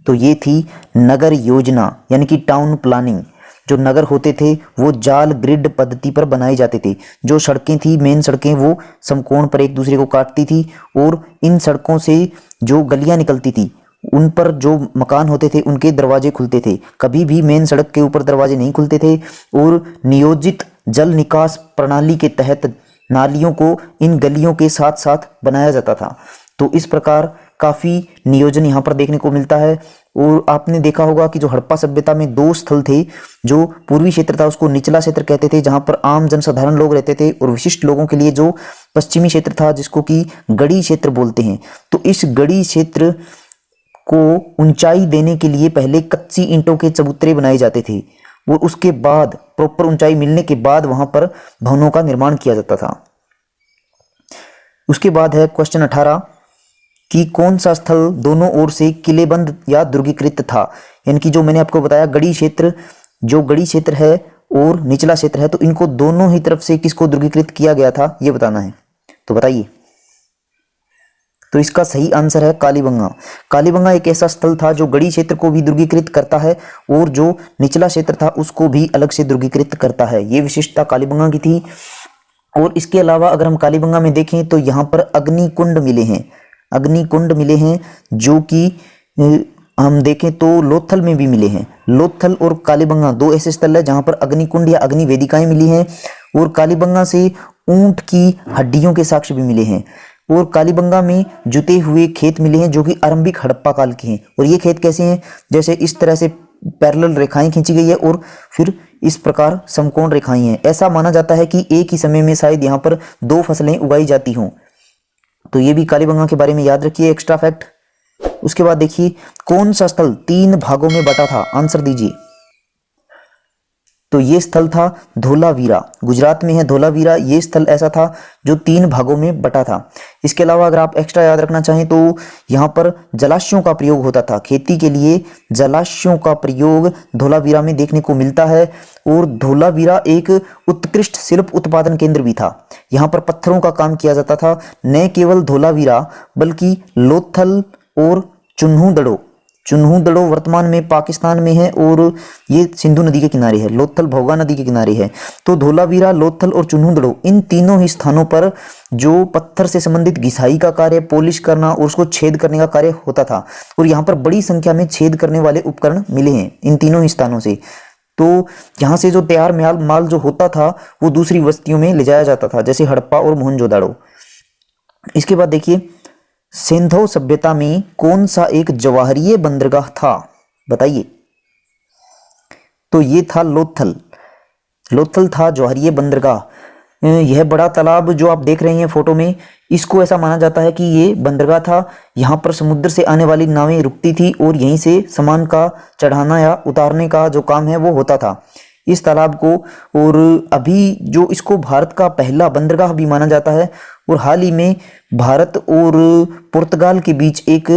तो ये थी नगर योजना यानी कि टाउन प्लानिंग। जो नगर होते थे वो जाल ग्रिड पद्धति पर बनाए जाते थे। जो सड़कें थी, मेन सड़कें, वो समकोण पर एक दूसरे को काटती थी, और इन सड़कों से जो गलियां निकलती थी उन पर जो मकान होते थे उनके दरवाजे खुलते थे। कभी भी मेन सड़क के ऊपर दरवाजे नहीं खुलते थे। और नियोजित जल निकास प्रणाली के तहत नालियों को इन गलियों के साथ साथ बनाया जाता था। तो इस प्रकार काफ़ी नियोजन यहाँ पर देखने को मिलता है। और आपने देखा होगा कि जो हड़प्पा सभ्यता में दो स्थल थे, जो पूर्वी क्षेत्र था उसको निचला क्षेत्र कहते थे जहाँ पर आम जनसाधारण लोग रहते थे, और विशिष्ट लोगों के लिए जो पश्चिमी क्षेत्र था जिसको कि गढ़ी क्षेत्र बोलते हैं। तो इस गढ़ी क्षेत्र को ऊंचाई देने के लिए पहले कच्ची ईंटों के चबूतरे बनाए जाते थे, और उसके बाद प्रॉपर ऊंचाई मिलने के बाद वहां पर भवनों का निर्माण किया जाता था। उसके बाद है क्वेश्चन 18 कि कौन सा स्थल दोनों ओर से किलेबंद या दुर्गीकृत था। यानी कि जो मैंने आपको बताया गढ़ी क्षेत्र, जो गढ़ी क्षेत्र है और निचला क्षेत्र है, तो इनको दोनों ही तरफ से किसको दुर्गीकृत किया गया था ये बताना है। तो बताइए। तो इसका सही आंसर है कालीबंगा। कालीबंगा एक ऐसा स्थल था जो गढ़ी क्षेत्र को भी दुर्गीकृत करता है और जो निचला क्षेत्र था उसको भी अलग से दुर्गीकृत करता है। ये विशिष्टता कालीबंगा की थी। और इसके अलावा अगर हम कालीबंगा में देखें तो यहाँ पर अग्निकुंड मिले हैं, अग्निकुंड मिले हैं, जो कि हम देखें तो लोथल में भी मिले हैं। लोथल और कालीबंगा दो ऐसे स्थल है जहाँ पर अग्निकुंड या अग्नि वेदिकाएं मिली हैं। और कालीबंगा से ऊंट की हड्डियों के साक्ष्य भी मिले हैं। और कालीबंगा में जुते हुए खेत मिले हैं जो कि आरंभिक हड़प्पा काल के हैं। और ये खेत कैसे हैं, जैसे इस तरह से पैरेलल रेखाएं खींची गई है और फिर इस प्रकार समकोण रेखाएं हैं। ऐसा माना जाता है कि एक ही समय में शायद यहाँ पर दो फसलें उगाई जाती हों। तो ये भी कालीबंगा के बारे में याद रखिए, एक्स्ट्रा फैक्ट। उसके बाद देखिए कौन सा स्थल 3 भागों में बटा था, आंसर दीजिए। तो ये स्थल था धोलावीरा, गुजरात में है धोलावीरा। ये स्थल ऐसा था जो 3 भागों में बटा था। इसके अलावा अगर आप एक्स्ट्रा याद रखना चाहें तो यहाँ पर जलाशयों का प्रयोग होता था, खेती के लिए जलाशयों का प्रयोग धोलावीरा में देखने को मिलता है। और धोलावीरा एक उत्कृष्ट शिल्प उत्पादन केंद्र भी था। यहाँ पर पत्थरों का काम किया जाता था। न केवल धोलावीरा बल्कि लोथल और चुन्हू दड़ो वर्तमान में पाकिस्तान में है और ये सिंधु नदी के किनारे है। लोथल भोगा नदी के किनारे है। तो धोलावीरा, लोथल और चुन्हू दड़ो, इन तीनों ही स्थानों पर जो पत्थर से संबंधित घिसाई का कार्य, पॉलिश करना और उसको छेद करने का कार्य होता था। और यहाँ पर बड़ी संख्या में छेद करने वाले उपकरण मिले हैं इन तीनों ही स्थानों से। तो यहाँ से जो तैयार माल जो होता था वो दूसरी बस्तियों में ले जाया जाता था, जैसे हड़प्पा और मोहनजोदाड़ो। इसके बाद देखिए सिंधु सभ्यता में कौन सा एक जवाहरीय बंदरगाह था, बताइए। तो ये था लोथल। लोथल था जवाहरीय बंदरगाह। यह बड़ा तालाब जो आप देख रहे हैं फोटो में, इसको ऐसा माना जाता है कि ये बंदरगाह था। यहाँ पर समुद्र से आने वाली नावें रुकती थी और यहीं से सामान का चढ़ाना या उतारने का जो काम है वो होता था इस तालाब को। और अभी जो इसको भारत का पहला बंदरगाह भी माना जाता है। और हाल ही में भारत और पुर्तगाल के बीच एक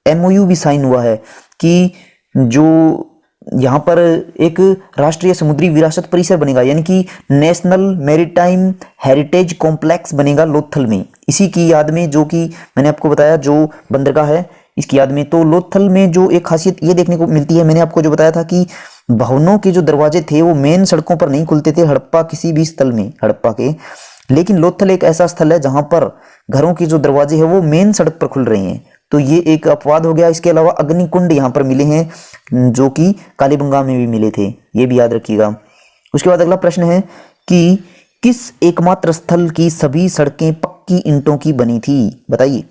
MOU भी साइन हुआ है कि जो यहाँ पर एक राष्ट्रीय समुद्री विरासत परिसर बनेगा, यानी कि नेशनल मैरीटाइम हेरिटेज कॉम्प्लेक्स बनेगा लोथल में, इसी की याद में, जो कि मैंने आपको बताया जो बंदरगाह है इसकी याद में। तो लोथल में जो एक खासियत ये देखने को मिलती है, मैंने आपको जो बताया था कि भवनों के जो दरवाजे थे वो मेन सड़कों पर नहीं खुलते थे हड़प्पा किसी भी स्थल में, हड़प्पा के। लेकिन लोथल एक ऐसा स्थल है जहां पर घरों के जो दरवाजे हैं वो मेन सड़क पर खुल रहे हैं। तो ये एक अपवाद हो गया। इसके अलावा अग्निकुंड यहाँ पर मिले हैं जो कि कालीबंगा में भी मिले थे, ये भी याद रखिएगा। उसके बाद अगला प्रश्न है कि किस एकमात्र स्थल की सभी सड़कें पक्की ईंटों की बनी थी, बताइए।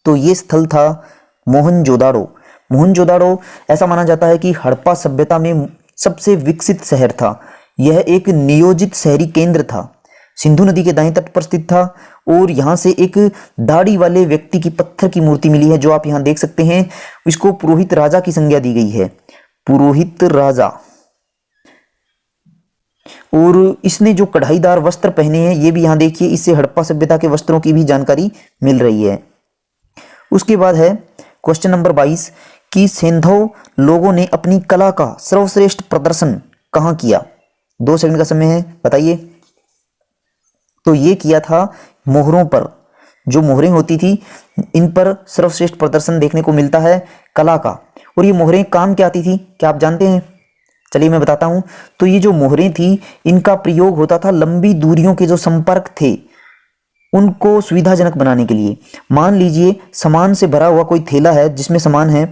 तो ये स्थल था मोहनजोदाड़ो। मोहनजोदाड़ो ऐसा माना जाता है कि हड़प्पा सभ्यता में सबसे विकसित शहर था। यह एक नियोजित शहरी केंद्र था, सिंधु नदी के दाएं तट पर स्थित था। और यहाँ से एक दाढ़ी वाले व्यक्ति की पत्थर की मूर्ति मिली है जो आप यहाँ देख सकते हैं। इसको पुरोहित राजा की संज्ञा दी गई है, पुरोहित राजा। और इसने जो कढ़ाईदार वस्त्र पहने हैं ये भी यहाँ देखिए, इससे हड़प्पा सभ्यता के वस्त्रों की भी जानकारी मिल रही है। उसके बाद है क्वेश्चन नंबर 22 कि सिंधु लोगों ने अपनी कला का सर्वश्रेष्ठ प्रदर्शन कहाँ किया? 2 सेकंड का समय है, बताइए। तो ये किया था मोहरों पर, जो मोहरें होती थी इन पर सर्वश्रेष्ठ प्रदर्शन देखने को मिलता है कला का। और ये मोहरें काम क्या आती थी, क्या आप जानते हैं? चलिए मैं बताता हूं। तो ये जो मोहरें थी इनका प्रयोग होता था लंबी दूरियों के जो संपर्क थे उनको सुविधाजनक बनाने के लिए। मान लीजिए सामान से भरा हुआ कोई थैला है जिसमें सामान है,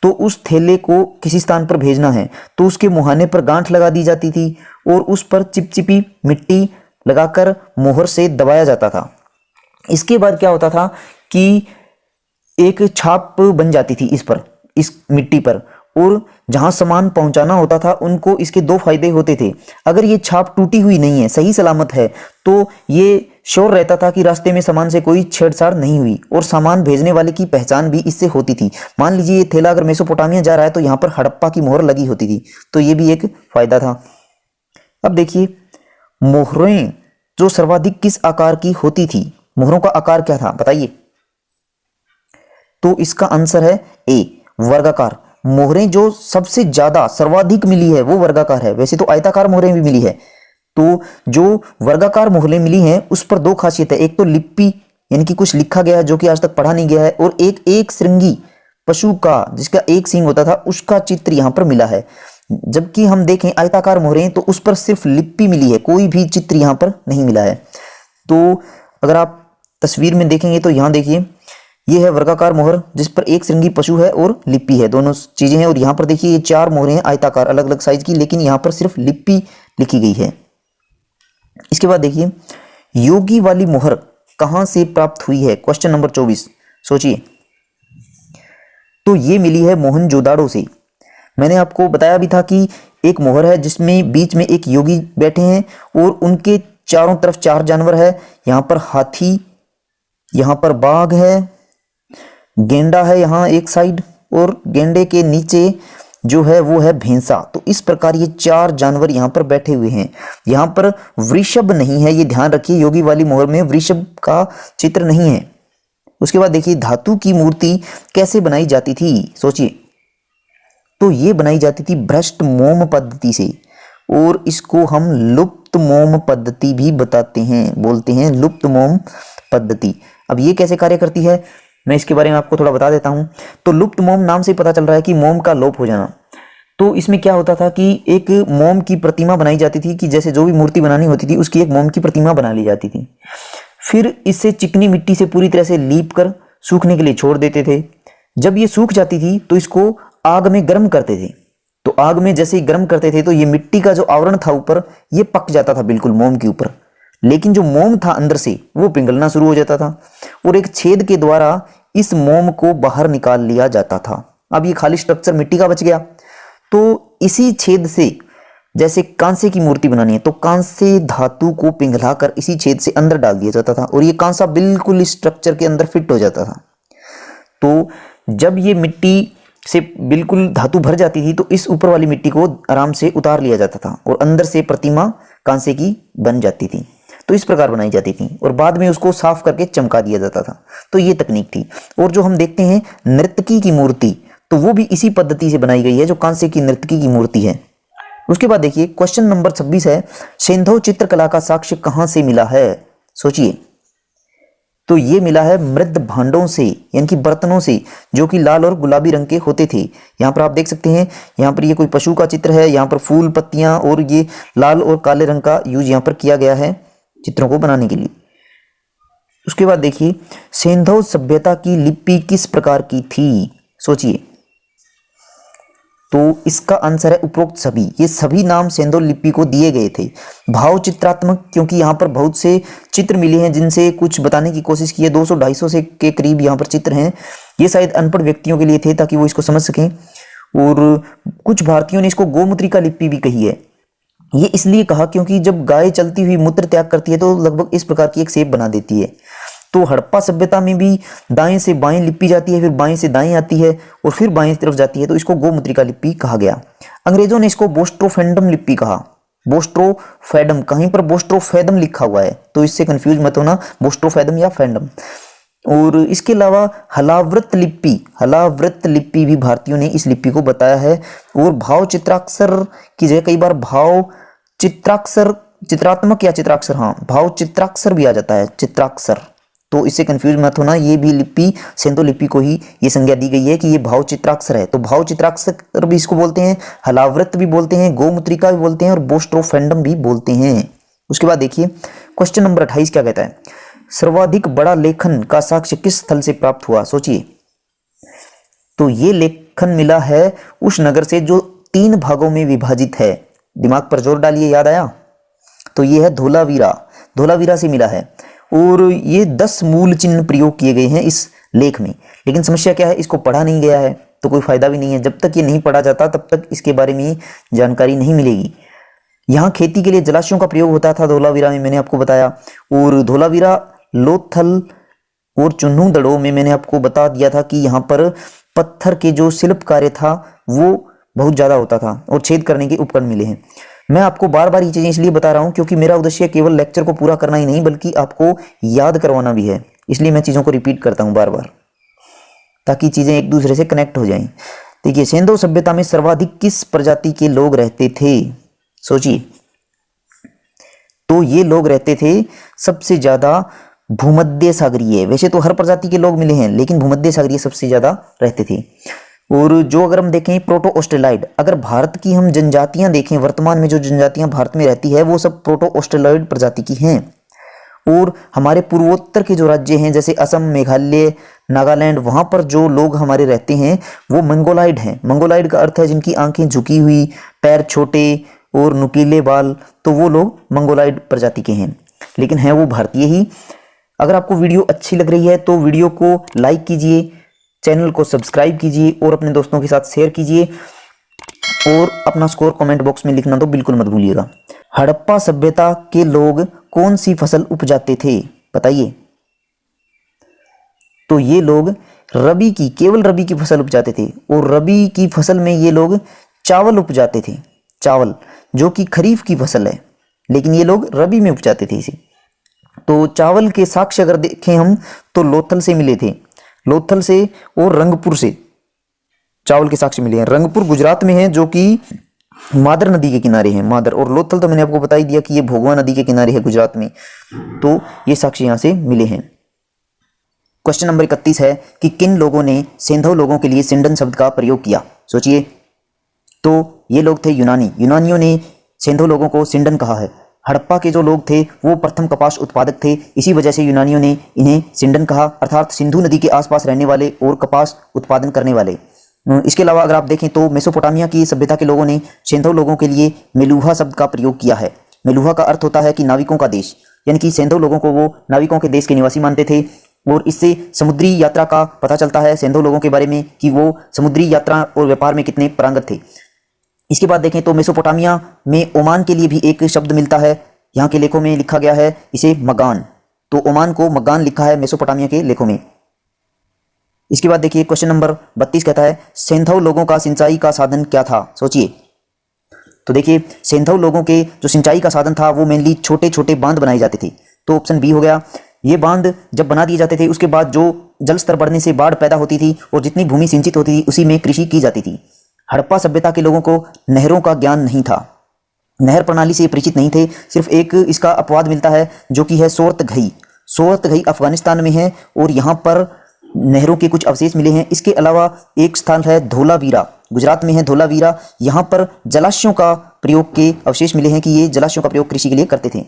तो उस थैले को किसी स्थान पर भेजना है तो उसके मुहाने पर गांठ लगा दी जाती थी और उस पर चिपचिपी मिट्टी लगाकर मोहर से दबाया जाता था। इसके बाद क्या होता था कि एक छाप बन जाती थी इस पर, इस मिट्टी पर, और जहां सामान पहुंचाना होता था उनको इसके 2 फायदे होते थे। अगर ये छाप टूटी हुई नहीं है, सही सलामत है, तो ये श्योर रहता था कि रास्ते में सामान से कोई छेड़छाड़ नहीं हुई और सामान भेजने वाले की पहचान भी इससे होती थी। मान लीजिए ये थैला अगर मेसोपोटामिया जा रहा है तो यहाँ पर हड़प्पा की मोहर लगी होती थी, तो ये भी एक फायदा था। अब देखिए मोहरें जो सर्वाधिक किस आकार की होती थी, मोहरों का आकार क्या था बताइए? तो इसका आंसर है ए, वर्गाकार। मोहरें जो सबसे ज्यादा सर्वाधिक मिली है वो वर्गाकार है। वैसे तो आयताकार मोहरें भी मिली है, तो जो वर्गाकार मोहरें मिली हैं उस पर 2 खासियत है। एक तो लिपि यानी कि कुछ लिखा गया है जो कि आज तक पढ़ा नहीं गया है, और एक श्रृंगी पशु का जिसका एक सींग होता था उसका चित्र यहां पर मिला है। जबकि हम देखें आयताकार मोहरें तो उस पर सिर्फ लिपि मिली है, कोई भी चित्र यहां पर नहीं मिला है। तो अगर आप तस्वीर में देखेंगे तो यहां देखिए ये है वर्गाकार मोहर जिस पर एक श्रृंगी पशु है और लिपि है, दोनों चीजें हैं। और यहाँ पर देखिए ये 4 मोहरें हैं आयताकार अलग अलग साइज की, लेकिन यहाँ पर सिर्फ लिपि लिखी गई है। इसके बाद देखिए योगी वाली मोहर कहां से प्राप्त हुई है? क्वेश्चन नंबर 24, सोचिए। तो ये मिली है मोहनजोदाड़ो से। मैंने आपको बताया भी था कि एक मोहर है जिसमें बीच में एक योगी बैठे हैं और उनके चारों तरफ 4 जानवर है। यहाँ पर हाथी, यहाँ पर बाघ है, गेंडा है यहाँ एक साइड, और गेंडे के नीचे जो है वो है भैंसा। तो इस प्रकार ये 4 जानवर यहाँ पर बैठे हुए हैं। यहाँ पर वृषभ नहीं है, ये ध्यान रखिए, योगी वाली मोहर में वृषभ का चित्र नहीं है। उसके बाद देखिए धातु की मूर्ति कैसे बनाई जाती थी, सोचिए। तो ये बनाई जाती थी भ्रष्ट मोम पद्धति से, और इसको हम लुप्त मोम पद्धति भी बताते हैं, बोलते हैं लुप्त मोम पद्धति। अब ये कैसे कार्य करती है मैं इसके बारे में आपको थोड़ा बता देता हूं। तो लुप्त मोम नाम से पता चल रहा है कि मोम का लोप हो जाना। तो इसमें क्या होता था कि एक मोम की प्रतिमा बनाई जाती थी, कि जैसे जो भी मूर्ति बनानी होती थी उसकी एक मोम की प्रतिमा बना ली जाती थी। फिर इससे चिकनी मिट्टी से पूरी तरह से लीप कर सूखने के लिए छोड़ देते थे। जब ये सूख जाती थी तो इसको आग में गर्म करते थे। तो आग में जैसे ही गर्म करते थे तो ये मिट्टी का जो आवरण था ऊपर ये पक जाता था बिल्कुल मोम के ऊपर, लेकिन जो मोम था अंदर से वो पिघलना शुरू हो जाता था और एक छेद के द्वारा इस मोम को बाहर निकाल लिया जाता था। अब ये खाली स्ट्रक्चर मिट्टी का बच गया। तो इसी छेद से जैसे कांसे की मूर्ति बनानी है तो कांसे धातु को पिघलाकर इसी छेद से अंदर डाल दिया जाता था और ये कांसा बिल्कुल स्ट्रक्चर के अंदर फिट हो जाता था। तो जब ये मिट्टी से बिल्कुल धातु भर जाती थी तो इस ऊपर वाली मिट्टी को आराम से उतार लिया जाता था और अंदर से प्रतिमा कांसे की बन जाती थी। तो इस प्रकार बनाई जाती थी और बाद में उसको साफ करके चमका दिया जाता था। तो ये तकनीक थी। और जो हम देखते हैं नर्तकी की मूर्ति, तो वो भी इसी पद्धति से बनाई गई है जो कांसे की नर्तकी की मूर्ति है। उसके बाद देखिए क्वेश्चन नंबर 26 है, सिंधु चित्रकला का साक्ष्य कहां से मिला है? सोचिए। तो ये मिला है मृद भांडों से, यानी कि बर्तनों से, जो कि लाल और गुलाबी रंग के होते थे। यहाँ पर आप देख सकते हैं, यहाँ पर ये कोई पशु का चित्र है, यहाँ पर फूल पत्तियां और ये लाल और काले रंग का यूज यहाँ पर किया गया है चित्रों को बनाने के लिए। उसके बाद देखिए सिंधु सभ्यता की लिपि किस प्रकार की थी? सोचिए। तो इसका आंसर है उपरोक्त सभी। ये सभी नाम सिंधु लिपि को दिए गए थे। भाव चित्रात्मक, क्योंकि यहाँ पर बहुत से चित्र मिले हैं जिनसे कुछ बताने की कोशिश की है। 200-250 से के करीब यहाँ पर चित्र हैं। ये शायद अनपढ़ व्यक्तियों के लिए थे ताकि वो इसको समझ सकें। और कुछ भारतीयों ने इसको गोमूत्रिका लिपि भी कही है। ये इसलिए कहा क्योंकि जब गाय चलती हुई मूत्र त्याग करती है तो लगभग इस प्रकार की एक शेप बना देती है। तो हड़प्पा सभ्यता में भी दाएं से बाएं लिपि जाती है, फिर बाएं से दाएं आती है और फिर बाएं तरफ जाती है, तो इसको गोमुद्रिका लिपि कहा गया। अंग्रेजों ने इसको बोस्ट्रोफेंडम लिपि कहा। बोस्ट्रोफेडम, कहीं पर बोस्ट्रोफेदम लिखा हुआ है तो इससे कंफ्यूज मत होना, बोस्ट्रोफेदम या फेंडम। और इसके अलावा हलावृत लिपि भी भारतीयों ने इस लिपि को बताया है। और भाव चित्राक्षर की जगह कई बार भाव चित्राक्षर, चित्रात्मक या चित्राक्षर, हाँ भाव चित्राक्षर भी आ जाता है, चित्राक्षर, तो इससे कंफ्यूज मत होना। ये भी लिपि सेंधो लिपि को ही ये संज्ञा दी गई है कि ये भाव चित्राक्षर है। तो भाव चित्राक्षर भी इसको बोलते हैं, हलावृत भी बोलते हैं, गोमुद्रिका भी बोलते हैं और बोस्ट्रोफेंडम भी बोलते हैं। उसके बाद देखिए क्वेश्चन नंबर 28 क्या कहता है, सर्वाधिक बड़ा लेखन का साक्ष्य किस स्थल से प्राप्त हुआ? सोचिए। तो ये लेखन मिला है उस नगर से जो 3 भागों में विभाजित है। दिमाग पर जोर डालिए, याद आया? तो ये है धोलावीरा, धोलावीरा से मिला है। और ये 10 मूल चिन्ह प्रयोग किए गए हैं इस लेख में। लेकिन समस्या क्या है, इसको पढ़ा नहीं गया है तो कोई फायदा भी नहीं है। जब तक ये नहीं पढ़ा जाता तब तक इसके बारे में जानकारी नहीं मिलेगी। यहाँ खेती के लिए जलाशयों का प्रयोग होता था धोलावीरा में, मैंने आपको बताया। और धोलावीरा, लोथल और चुन्नू में मैंने आपको बता दिया था कि यहाँ पर पत्थर के जो शिल्प कार्य था वो बहुत ज़्यादा होता था और छेद करने के उपकरण मिले हैं। मैं आपको बार बार ये चीज़ें इसलिए बता रहा हूँ क्योंकि मेरा उद्देश्य केवल लेक्चर को पूरा करना ही नहीं बल्कि आपको याद करवाना भी है। इसलिए मैं चीज़ों को रिपीट करता हूँ बार बार ताकि चीज़ें एक दूसरे से कनेक्ट हो जाएं। देखिए, सिंधु सभ्यता में सर्वाधिक किस प्रजाति के लोग रहते थे? सोचिए। तो ये लोग रहते थे सबसे ज़्यादा भूमध्य सागरीय। वैसे तो हर प्रजाति के लोग मिले हैं लेकिन भूमध्य सागरीय सबसे ज़्यादा रहते थे। और जो अगर हम देखें प्रोटो ऑस्ट्रेलॉइड, अगर भारत की हम जनजातियां देखें, वर्तमान में जो जनजातियां भारत में रहती है वो सब प्रोटो ऑस्ट्रेलॉइड प्रजाति की हैं। और हमारे पूर्वोत्तर के जो राज्य हैं जैसे असम, मेघालय, नागालैंड, वहाँ पर जो लोग हमारे रहते हैं वो मंगोलाइड हैं। मंगोलाइड का अर्थ है जिनकी आंखें झुकी हुई, पैर छोटे और नुकीले बाल, तो वो लोग मंगोलाइड प्रजाति के हैं, लेकिन हैं वो भारतीय ही। अगर आपको वीडियो अच्छी लग रही है तो वीडियो को लाइक कीजिए, चैनल को सब्सक्राइब कीजिए और अपने दोस्तों के साथ शेयर कीजिए। और अपना स्कोर कमेंट बॉक्स में लिखना तो बिल्कुल मत भूलिएगा। हड़प्पा सभ्यता के लोग कौन सी फसल उपजाते थे? बताइए। तो ये लोग रबी की, केवल रबी की फसल उपजाते थे। और रबी की फसल में ये लोग चावल उपजाते थे, चावल जो कि खरीफ की फसल है, लेकिन ये लोग रबी में उपजाते थे इसे। तो चावल के साक्ष्य अगर देखें हम तो लोथल से मिले थे, लोथल से और रंगपुर से चावल के साक्ष्य मिले हैं। रंगपुर गुजरात में है जो कि मादर नदी के किनारे है, मादर। और लोथल तो मैंने आपको बता ही दिया कि ये भोगवा नदी के किनारे है गुजरात में। तो ये साक्ष्य यहाँ से मिले हैं। क्वेश्चन नंबर 31 है कि किन लोगों ने सिंधु लोगों के लिए सिंडन शब्द का प्रयोग किया? सोचिए। तो ये लोग थे यूनानी, यूनानियों ने सिंधु लोगों को सिंडन कहा है। हड़प्पा के जो लोग थे वो प्रथम कपास उत्पादक थे, इसी वजह से यूनानियों ने इन्हें सिंडन कहा, अर्थात सिंधु नदी के आसपास रहने वाले और कपास उत्पादन करने वाले। इसके अलावा अगर आप देखें तो मेसोपोटामिया की सभ्यता के लोगों ने सिंधु लोगों के लिए मेलुहा शब्द का प्रयोग किया है। मेलुहा का अर्थ होता है कि नाविकों का देश, यानी कि सिंधु लोगों को वो नाविकों के देश के निवासी मानते थे। और इससे समुद्री यात्रा का पता चलता है सिंधु लोगों के बारे में कि वो समुद्री यात्रा और व्यापार में कितने पारंगत थे। इसके बाद देखें तो मेसोपोटामिया में ओमान के लिए भी एक शब्द मिलता है, यहाँ के लेखों में लिखा गया है इसे मगान। तो ओमान को मगान लिखा है मेसोपोटामिया के लेखों में। इसके बाद देखिए क्वेश्चन नंबर 32 कहता है सिंधु लोगों का सिंचाई का साधन क्या था? सोचिए। तो देखिए सिंधु लोगों के जो सिंचाई का साधन था वो मेनली छोटे छोटे बांध बनाए जाते थे। तो ऑप्शन बी हो गया। ये बांध जब बना दिए जाते थे उसके बाद जो जल स्तर बढ़ने से बाढ़ पैदा होती थी और जितनी भूमि सिंचित होती थी उसी में कृषि की जाती थी। हड़प्पा सभ्यता के लोगों को नहरों का ज्ञान नहीं था, नहर प्रणाली से परिचित नहीं थे। सिर्फ एक इसका अपवाद मिलता है जो कि है सोरतघई। सोरतघई अफगानिस्तान में है और यहाँ पर नहरों के कुछ अवशेष मिले हैं। इसके अलावा एक स्थान है धोलावीरा, गुजरात में है धोलावीरा, यहाँ पर जलाशयों का प्रयोग के अवशेष मिले हैं कि ये जलाशयों का प्रयोग कृषि के लिए करते थे।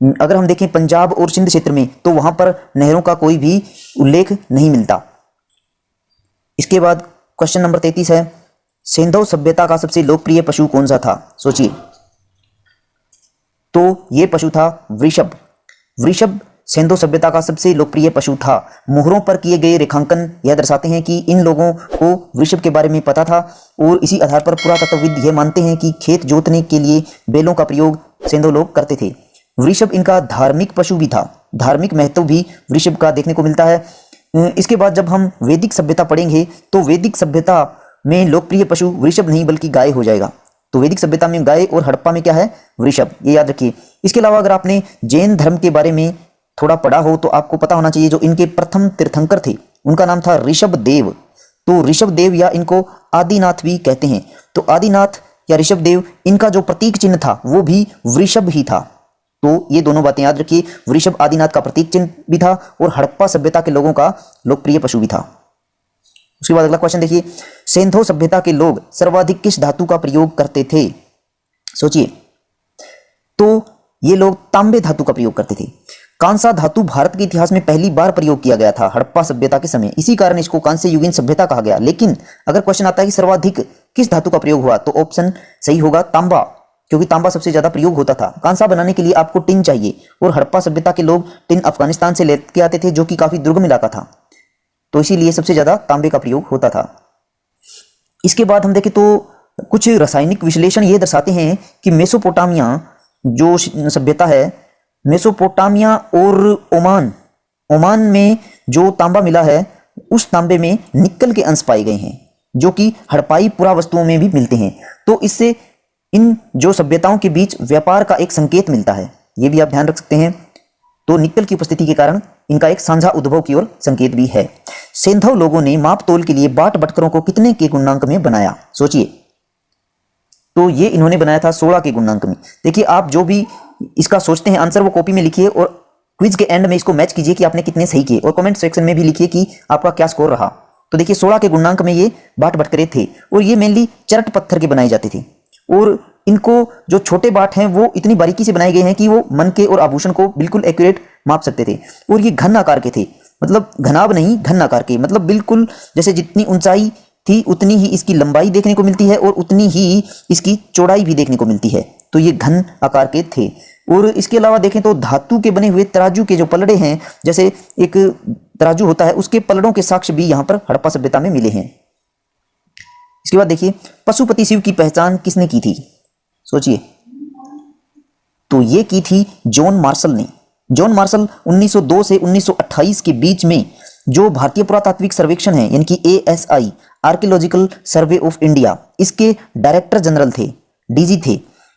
अगर हम देखें पंजाब और सिंध क्षेत्र में तो वहाँ पर नहरों का कोई भी उल्लेख नहीं मिलता। इसके बाद क्वेश्चन नंबर 33 है सिंधु सभ्यता का सबसे लोकप्रिय पशु कौन सा था? सोचिए। तो ये पशु था वृषभ। वृषभ सिंधु सभ्यता का सबसे लोकप्रिय पशु था। मोहरों पर किए गए रेखांकन यह दर्शाते हैं कि इन लोगों को वृषभ के बारे में पता था और इसी आधार पर पुरातत्वविद यह मानते हैं कि खेत जोतने के लिए बैलों का प्रयोग सिंधु लोग करते थे। वृषभ इनका धार्मिक पशु भी था, धार्मिक महत्व भी वृषभ का देखने को मिलता है। इसके बाद जब हम वैदिक सभ्यता पढ़ेंगे तो वैदिक सभ्यता में लोकप्रिय पशु वृषभ नहीं बल्कि गाय हो जाएगा। तो वैदिक सभ्यता में गाय और हड़प्पा में क्या है? वृषभ, ये याद रखिए। इसके अलावा अगर आपने जैन धर्म के बारे में थोड़ा पढ़ा हो तो आपको पता होना चाहिए, जो इनके प्रथम तीर्थंकर थे उनका नाम था ऋषभदेव। तो ऋषभदेव या इनको आदिनाथ भी कहते हैं। तो आदिनाथ या ऋषभदेव, इनका जो प्रतीक चिन्ह था वो भी वृषभ ही था। तो ये दोनों बातें याद रखिए, वृषभ आदिनाथ का प्रतीक चिन्ह भी था और हड़प्पा सभ्यता के लोगों का लोकप्रिय पशु भी था। उसके बाद अगला क्वेश्चन देखिए, सिंधु सभ्यता के लोग सर्वाधिक किस धातु का प्रयोग करते थे? सोचिए। तो ये लोग तांबे धातु का प्रयोग करते थे। कांसा धातु भारत के इतिहास में पहली बार प्रयोग किया गया था हड़प्पा सभ्यता के समय, इसी कारण इसको कांस्य युगीन सभ्यता कहा गया। लेकिन अगर क्वेश्चन आता है कि सर्वाधिक किस धातु का प्रयोग हुआ, तो ऑप्शन सही होगा तांबा, क्योंकि तांबा सबसे ज्यादा प्रयोग होता था। कांसा बनाने के लिए आपको टिन चाहिए और हड़प्पा सभ्यता के लोग टिन अफगानिस्तान से लेके आते थे, जो कि काफी दुर्गम इलाका था, तो इसीलिए सबसे ज्यादा तांबे का प्रयोग होता था। इसके बाद हम देखें तो कुछ रासायनिक विश्लेषण ये दर्शाते हैं कि मेसोपोटामिया जो सभ्यता है, मेसोपोटामिया और ओमान में जो तांबा मिला है, उस तांबे में निकल के अंश पाए गए हैं, जो कि हड़प्पाई पुरावस्तुओं में भी मिलते हैं। तो इससे इन जो सभ्यताओं के बीच व्यापार का एक संकेत मिलता है, ये भी आप ध्यान रख सकते हैं। तो निकल की उपस्थिति के कारण इनका एक साझा उद्भव की ओर संकेत भी है। सिंधु लोगों ने माप तोल के लिए बाट बटकरों को कितने के गुणांक में बनाया? सोचिए। तो ये इन्होंने बनाया था 16 के गुणांक में। देखिए, आप जो भी इसका सोचते हैं आंसर वो कॉपी में लिखिए और क्विज के एंड में इसको मैच कीजिए कि आपने कितने सही किए, और कमेंट सेक्शन में भी लिखिए कि आपका क्या स्कोर रहा। तो देखिए 16 के गुणांक में ये बाट बटकरे थे और ये मेनली चरट पत्थर के बनाए जाते थे, और इनको जो छोटे बाट हैं वो इतनी बारीकी से बनाए गए हैं कि वो मन के और आभूषण को बिल्कुल एक्यूरेट माप सकते थे। और ये घन आकार के थे, मतलब घनाभ नहीं, घन आकार के, मतलब बिल्कुल जैसे जितनी ऊंचाई थी उतनी ही इसकी लंबाई देखने को मिलती है और उतनी ही इसकी चौड़ाई भी देखने को मिलती है। तो ये घन आकार के थे। और इसके अलावा देखें तो धातु के बने हुए तराजू के जो पलड़े हैं, जैसे एक तराजू होता है, उसके पलड़ों के साक्ष्य भी यहाँ पर हड़प्पा सभ्यता में मिले हैं। इसके बाद देखिए, पशुपति शिव की पहचान किसने की थी? सोचिए। तो ये की थी जॉन मार्शल ने। जॉन मार्शल 1902 से 1928 के बीच में जो भारतीय पुरातात्विक सर्वेक्षण है, यानी कि ASI archaeological survey of India, इसके डायरेक्टर जनरल थे, DG थे।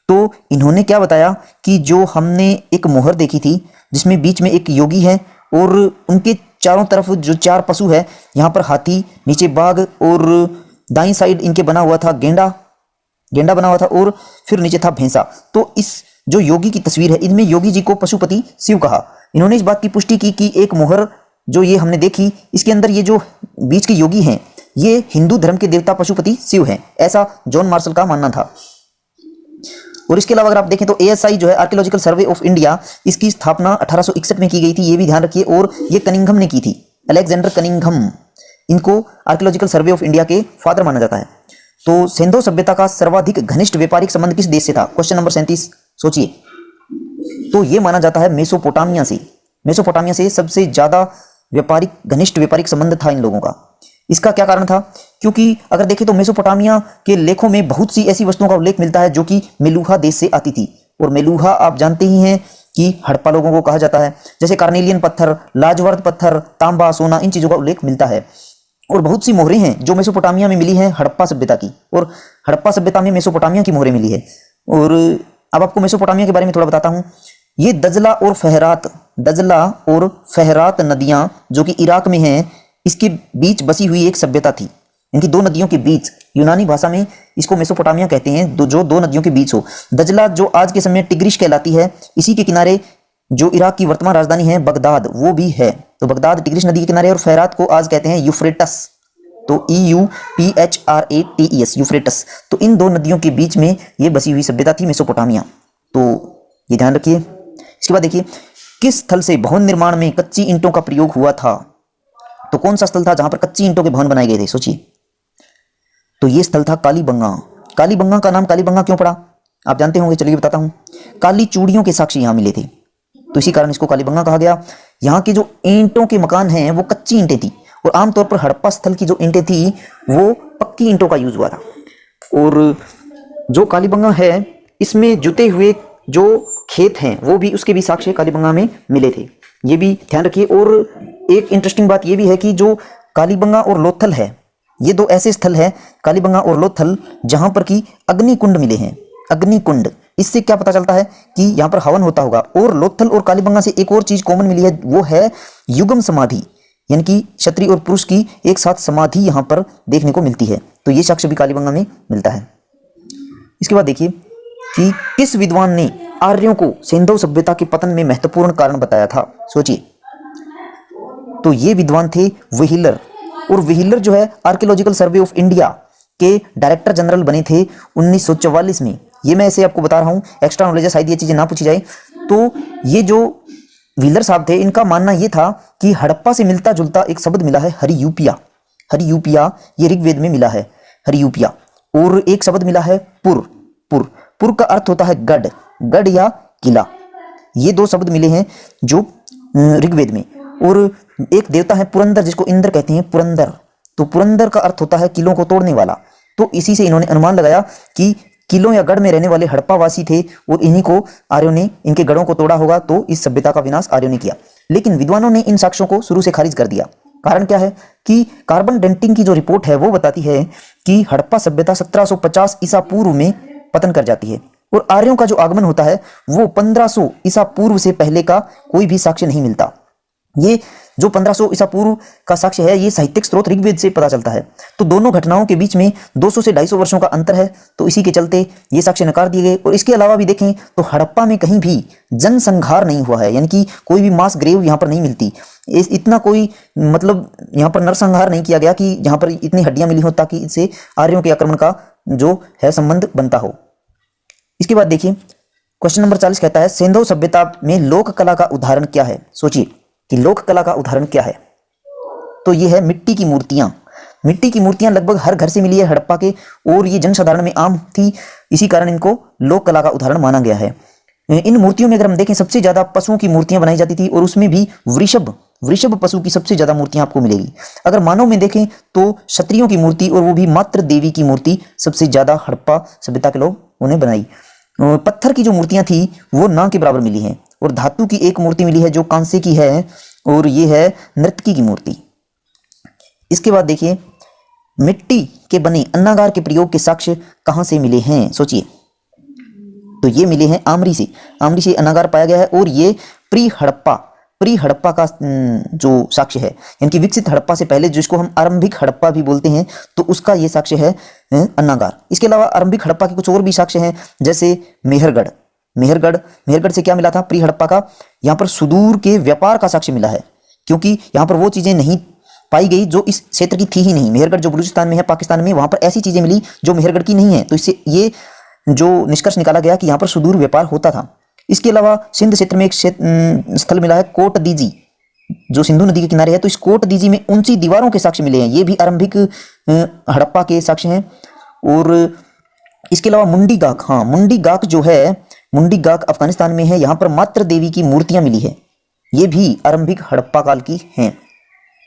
तो इन्होंने क्या बताया कि जो हमने एक मोहर देखी थी जिसमें बीच में एक योगी है और उनके चारों तरफ जो 4 पशु है, यहाँ पर हाथी, नीचे बाघ और दाईं साइड इनके बना हुआ था गेंडा बना हुआ था और फिर नीचे था भैंसा। तो इस जो योगी की तस्वीर है, इनमें योगी जी को पशुपति शिव कहा। इन्होंने इस बात की पुष्टि की कि एक मोहर जो ये हमने देखी, इसके अंदर ये जो बीच के योगी हैं ये हिंदू धर्म के देवता पशुपति शिव हैं, ऐसा जॉन मार्शल का मानना था। और इसके अलावा अगर आप देखें तो ASI जो है आर्कियोलॉजिकल सर्वे ऑफ इंडिया, इसकी स्थापना 1861 में की गई थी, ये भी ध्यान रखिए। और ये कनिंघम ने की थी, अलेक्जेंडर कनिंघम, इनको आर्कियोलॉजिकल सर्वे ऑफ इंडिया के फादर माना जाता है। तो सिंधु सभ्यता का सर्वाधिक घनिष्ठ व्यापारिक संबंध किस देश से था? क्वेश्चन नंबर 37 सोचिए। तो ये माना जाता है मेसोपोटामिया से। मेसोपोटामिया से सबसे ज्यादा घनिष्ठ व्यापारिक संबंध था इन लोगों का। इसका क्या कारण था? क्योंकि अगर देखें तो मेसोपोटामिया के लेखों में बहुत सी ऐसी वस्तुओं का उल्लेख मिलता है जो कि मेलुहा देश से आती थी। और मेलुहा आप जानते ही हैं कि हड़प्पा लोगों को कहा जाता है। जैसे कार्नेलियन पत्थर, लाजवर्द पत्थर, तांबा, सोना, इन चीजों का उल्लेख मिलता है। और बहुत सी मोहरें हैं जो मेसोपोटामिया में मिली हैं हड़प्पा सभ्यता की, और हड़प्पा सभ्यता में मेसोपोटामिया की मोहरें मिली है। और अब आपको मेसोपोटामिया के बारे में थोड़ा बताता हूं। ये दजला और फहरात नदियां जो कि इराक में हैं, इसके बीच बसी हुई एक सभ्यता थी। इनकी 2 नदियों के बीच, यूनानी भाषा में इसको मेसोपोटामिया कहते हैं, जो 2 नदियों के बीच हो। दजला जो आज के समय टिग्रिश कहलाती है, इसी के किनारे जो इराक की वर्तमान राजधानी है बगदाद, वो भी है। तो बगदाद टिग्रिश नदी के किनारे, और फहरात को आज कहते हैं यूफ्रेटस, तो EUPHRATES, यूफ्रेटस। तो इन 2 नदियों के बीच में ये बसी हुई सभ्यता थी मेसोपोटामिया। तो ये ध्यान रखिए। इसके बाद देखिए, किस स्थल से भवन निर्माण में कच्ची ईंटों का प्रयोग हुआ था? तो कौन सा स्थल था जहां पर कच्ची ईंटों के भवन बनाए गए थे? सोचिए। तो ये स्थल था कालीबंगा। कालीबंगा का नाम कालीबंगा क्यों पड़ा आप जानते होंगे, चलिए बताता हूं। काली चूड़ियों के साक्ष्य यहां मिले थे, तो इसी कारण इसको कालीबंगा कहा गया। यहाँ के जो ईंटों के मकान हैं वो कच्ची ईंटें थी, और आमतौर पर हड़प्पा स्थल की जो ईंटें थी वो पक्की ईंटों का यूज हुआ था। और जो कालीबंगा है इसमें जुते हुए जो खेत हैं वो भी, उसके भी साक्ष्य कालीबंगा में मिले थे, ये भी ध्यान रखिए। और एक इंटरेस्टिंग बात ये भी है कि जो कालीबंगा और लोथल है, ये 2 ऐसे स्थल है, कालीबंगा और लोथल, जहां पर कि अग्निकुंड मिले हैं। अग्निकुंड इससे क्या पता चलता है कि यहाँ पर हवन होता होगा। और लोथल और कालीबंगा से एक और चीज कॉमन मिली है, वो है युगम समाधि, यानी कि क्षत्रिय और पुरुष की एक साथ समाधि यहाँ पर देखने को मिलती है। तो ये साक्ष्य भी कालीबंगा में मिलता है। इसके बाद देखिए कि किस विद्वान ने आर्यों को सिंधु सभ्यता के पतन में महत्वपूर्ण कारण बताया था, सोचिए। तो ये विद्वान थे व्हीलर, और व्हीलर जो है आर्कियोलॉजिकल सर्वे ऑफ इंडिया के डायरेक्टर जनरल बने थे 1944 में। ये मैं ऐसे आपको बता रहा हूँ, एक्स्ट्रा नॉलेज है, शायद ये चीजें ना पूछी जाए। तो ये जो व्हीलर साहब थे, इनका मानना ये था कि हड़प्पा से मिलता जुलता एक शब्द मिला है हरियूपिया। हरियूपिया ये ऋग्वेद में मिला है, हरियूपिया। और एक शब्द मिला है पुर। पुर पुर का अर्थ होता है गढ़, गढ़ या किला। ये दो शब्द मिले हैं जो ऋग्वेद में। और एक देवता है पुरंदर, जिसको इंद्र कहते हैं, पुरंदर। तो पुरंदर का अर्थ होता है किलों को तोड़ने वाला। तो इसी से इन्होंने अनुमान लगाया कि किलों या गढ़ में रहने वाले हड़प्पावासी थे और इन्हीं को आर्यों ने, इनके गढ़ों को तोड़ा होगा, तो इस सभ्यता का विनाश आर्यों ने किया। लेकिन विद्वानों ने इन साक्ष्यों को शुरू से खारिज कर दिया। कारण क्या है कि कार्बन डेटिंग की जो रिपोर्ट है वो बताती है कि हड़प्पा सभ्यता 1750 ईसा पूर्व में पतन कर जाती है, और आर्यों का जो आगमन होता है वो 1500 ईसा पूर्व से पहले का कोई भी साक्ष्य नहीं मिलता। ये जो 1500 ईसा पूर्व का साक्ष्य है, ये साहित्यिक स्रोत ऋग्वेद से पता चलता है। तो दोनों घटनाओं के बीच में 200 से 250 वर्षों का अंतर है, तो इसी के चलते ये साक्ष्य नकार दिए गए। और इसके अलावा भी देखें तो हड़प्पा में कहीं भी जनसंहार नहीं हुआ है, यानी कि कोई भी मास ग्रेव यहाँ पर नहीं मिलती। इतना कोई मतलब यहाँ पर नरसंहार नहीं किया गया कि यहाँ पर इतनी हड्डियां मिली हो ताकि इससे आर्यों के आक्रमण का जो है संबंध बनता हो। इसके बाद देखिए क्वेश्चन नंबर 40 कहता है सिंधु सभ्यता में लोक कला का उदाहरण क्या है। सोचिए कि लोक कला का उदाहरण क्या है। तो ये है मिट्टी की मूर्तियां। मिट्टी की मूर्तियां लगभग हर घर से मिली है हड़प्पा के, और ये जनसाधारण में आम थी, इसी कारण इनको लोक कला का उदाहरण माना गया है। इन मूर्तियों में अगर हम देखें सबसे ज्यादा पशुओं की मूर्तियां बनाई जाती थी, और उसमें भी वृषभ पशु की सबसे ज्यादा मूर्तियां आपको मिलेगी। अगर मानव में देखें तो क्षत्रियों की मूर्ति, और वो भी मात्र देवी की मूर्ति सबसे ज्यादा हड़प्पा सभ्यता के लोग उन्हें बनाई। पत्थर की जो मूर्तियां थी वो ना के बराबर मिली हैं, और धातु की एक मूर्ति मिली है जो कांसे की है, और ये है नर्तकी की मूर्ति। इसके बाद देखिए मिट्टी के बने अन्नागार के प्रयोग के साक्ष्य कहां से मिले हैं। सोचिए, तो ये मिले हैं आमरी से। आमरी से अन्नागार पाया गया है, और ये प्री हड़प्पा का जो साक्ष्य है, यानी कि विकसित हड़प्पा से पहले, जिसको हम आरंभिक हड़प्पा भी बोलते हैं, तो उसका ये साक्ष्य है अन्नागार। इसके अलावा आरंभिक हड़प्पा के कुछ और भी साक्ष्य हैं, जैसे मेहरगढ़ से क्या मिला था प्री हड़प्पा का, यहाँ पर सुदूर के व्यापार का साक्ष्य मिला है, क्योंकि यहाँ पर वो चीजें नहीं पाई गई जो इस क्षेत्र की थी ही नहीं। मेहरगढ़ जो बलूचिस्तान में है, पाकिस्तान में, वहां पर ऐसी चीजें मिली जो मेहरगढ़ की नहीं है। तो इससे ये जो निष्कर्ष निकाला गया कि यहाँ पर सुदूर व्यापार होता था। इसके अलावा सिंध क्षेत्र में एक स्थल मिला है कोट दीजी, जो सिंधु नदी के किनारे है। तो इस कोट दीजी में ऊंची दीवारों के साक्ष्य मिले हैं, ये भी आरंभिक हड़प्पा के साक्ष्य हैं। और इसके अलावा मुंडी गाक जो है, मुंडी गाक अफगानिस्तान में है, यहाँ पर मात्र देवी की मूर्तियां मिली है, ये भी आरंभिक हड़प्पा काल की हैं।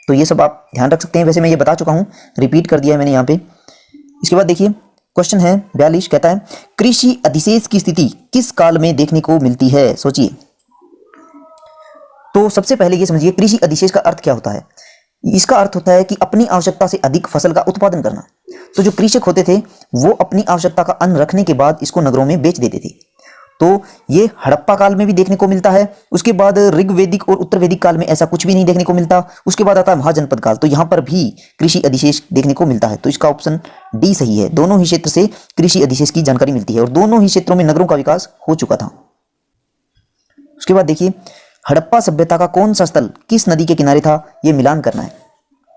तो ये सब आप ध्यान रख सकते हैं। वैसे मैं ये बता चुका हूं, रिपीट कर दिया है मैंने यहाँ पे। इसके बाद देखिए क्वेश्चन है 42, कहता है कृषि अधिशेष की स्थिति किस काल में देखने को मिलती है। सोचिए, तो सबसे पहले ये समझिए कृषि अधिशेष का अर्थ क्या होता है। इसका अर्थ होता है कि अपनी आवश्यकता से अधिक फसल का उत्पादन करना। तो जो कृषक होते थे वो अपनी आवश्यकता का अन्न रखने के बाद इसको नगरों में बेच देते थे। तो ये हड़प्पा काल में भी देखने को मिलता है। उसके बाद ऋग्वेदिक और उत्तर वैदिक काल में ऐसा कुछ भी नहीं देखने को मिलता। उसके बाद आता है महाजनपद काल, तो यहाँ पर भी कृषि अधिशेष देखने को मिलता है। तो इसका ऑप्शन डी सही है। दोनों ही क्षेत्र से कृषि अधिशेष की जानकारी मिलती है, और दोनों ही क्षेत्रों में नगरों का विकास हो चुका था। उसके बाद देखिए हड़प्पा सभ्यता का कौन सा स्थल किस नदी के किनारे था, ये मिलान करना है।